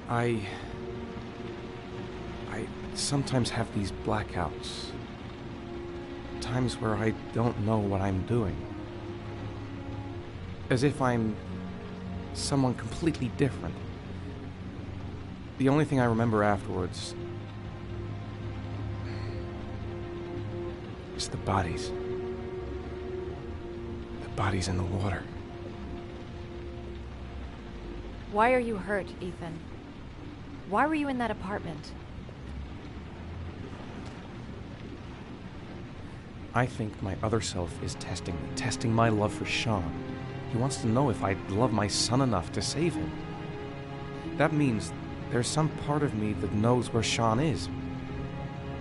I sometimes have these blackouts. Times where I don't know what I'm doing. As if I'm someone completely different. The only thing I remember afterwards is the bodies. The bodies in the water. Why are you hurt, Ethan? Why were you in that apartment? I think my other self is testing me, testing my love for Sean. He wants to know if I love my son enough to save him. That means there's some part of me that knows where Sean is.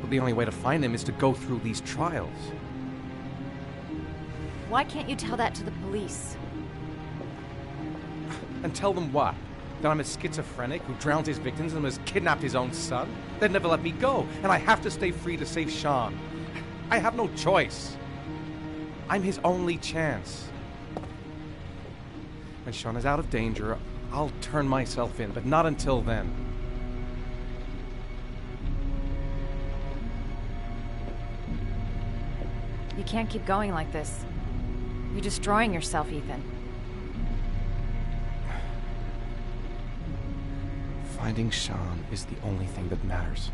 But the only way to find him is to go through these trials. Why can't you tell that to the police? And tell them what? That I'm a schizophrenic who drowns his victims and has kidnapped his own son? They'd never let me go, and I have to stay free to save Sean. I have no choice. I'm his only chance. When Sean is out of danger, I'll turn myself in, but not until then. You can't keep going like this. You're destroying yourself, Ethan. Finding Sean is the only thing that matters.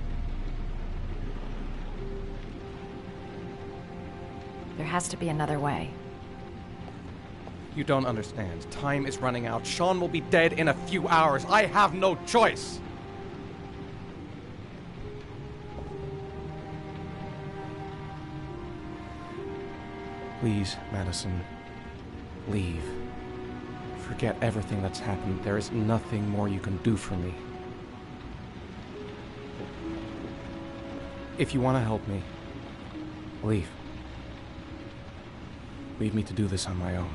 There has to be another way. You don't understand. Time is running out. Sean will be dead in a few hours. I have no choice. Please, Madison, leave. Forget everything that's happened. There is nothing more you can do for me. If you want to help me, leave. Leave me to do this on my own.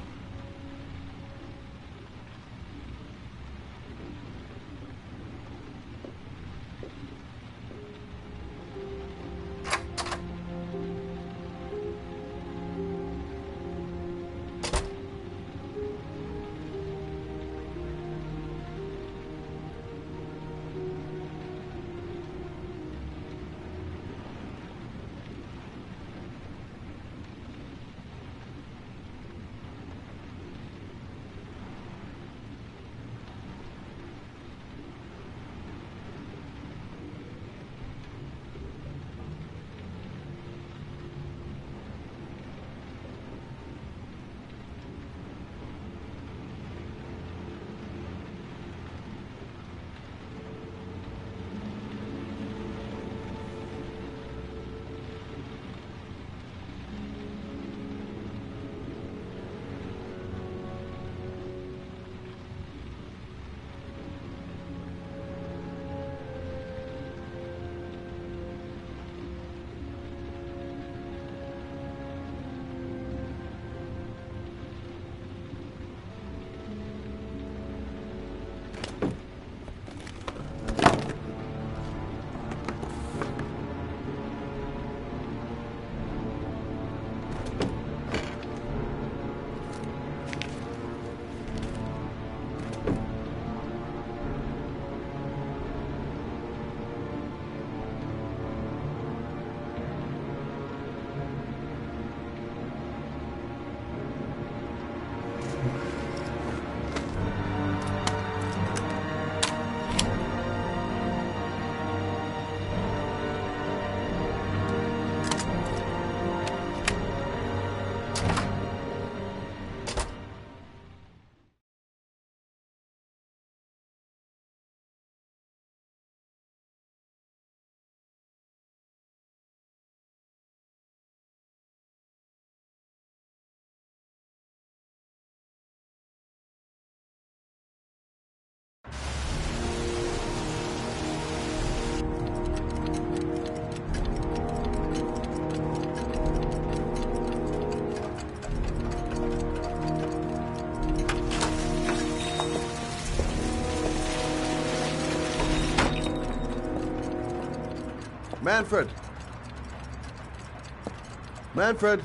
Manfred! Manfred!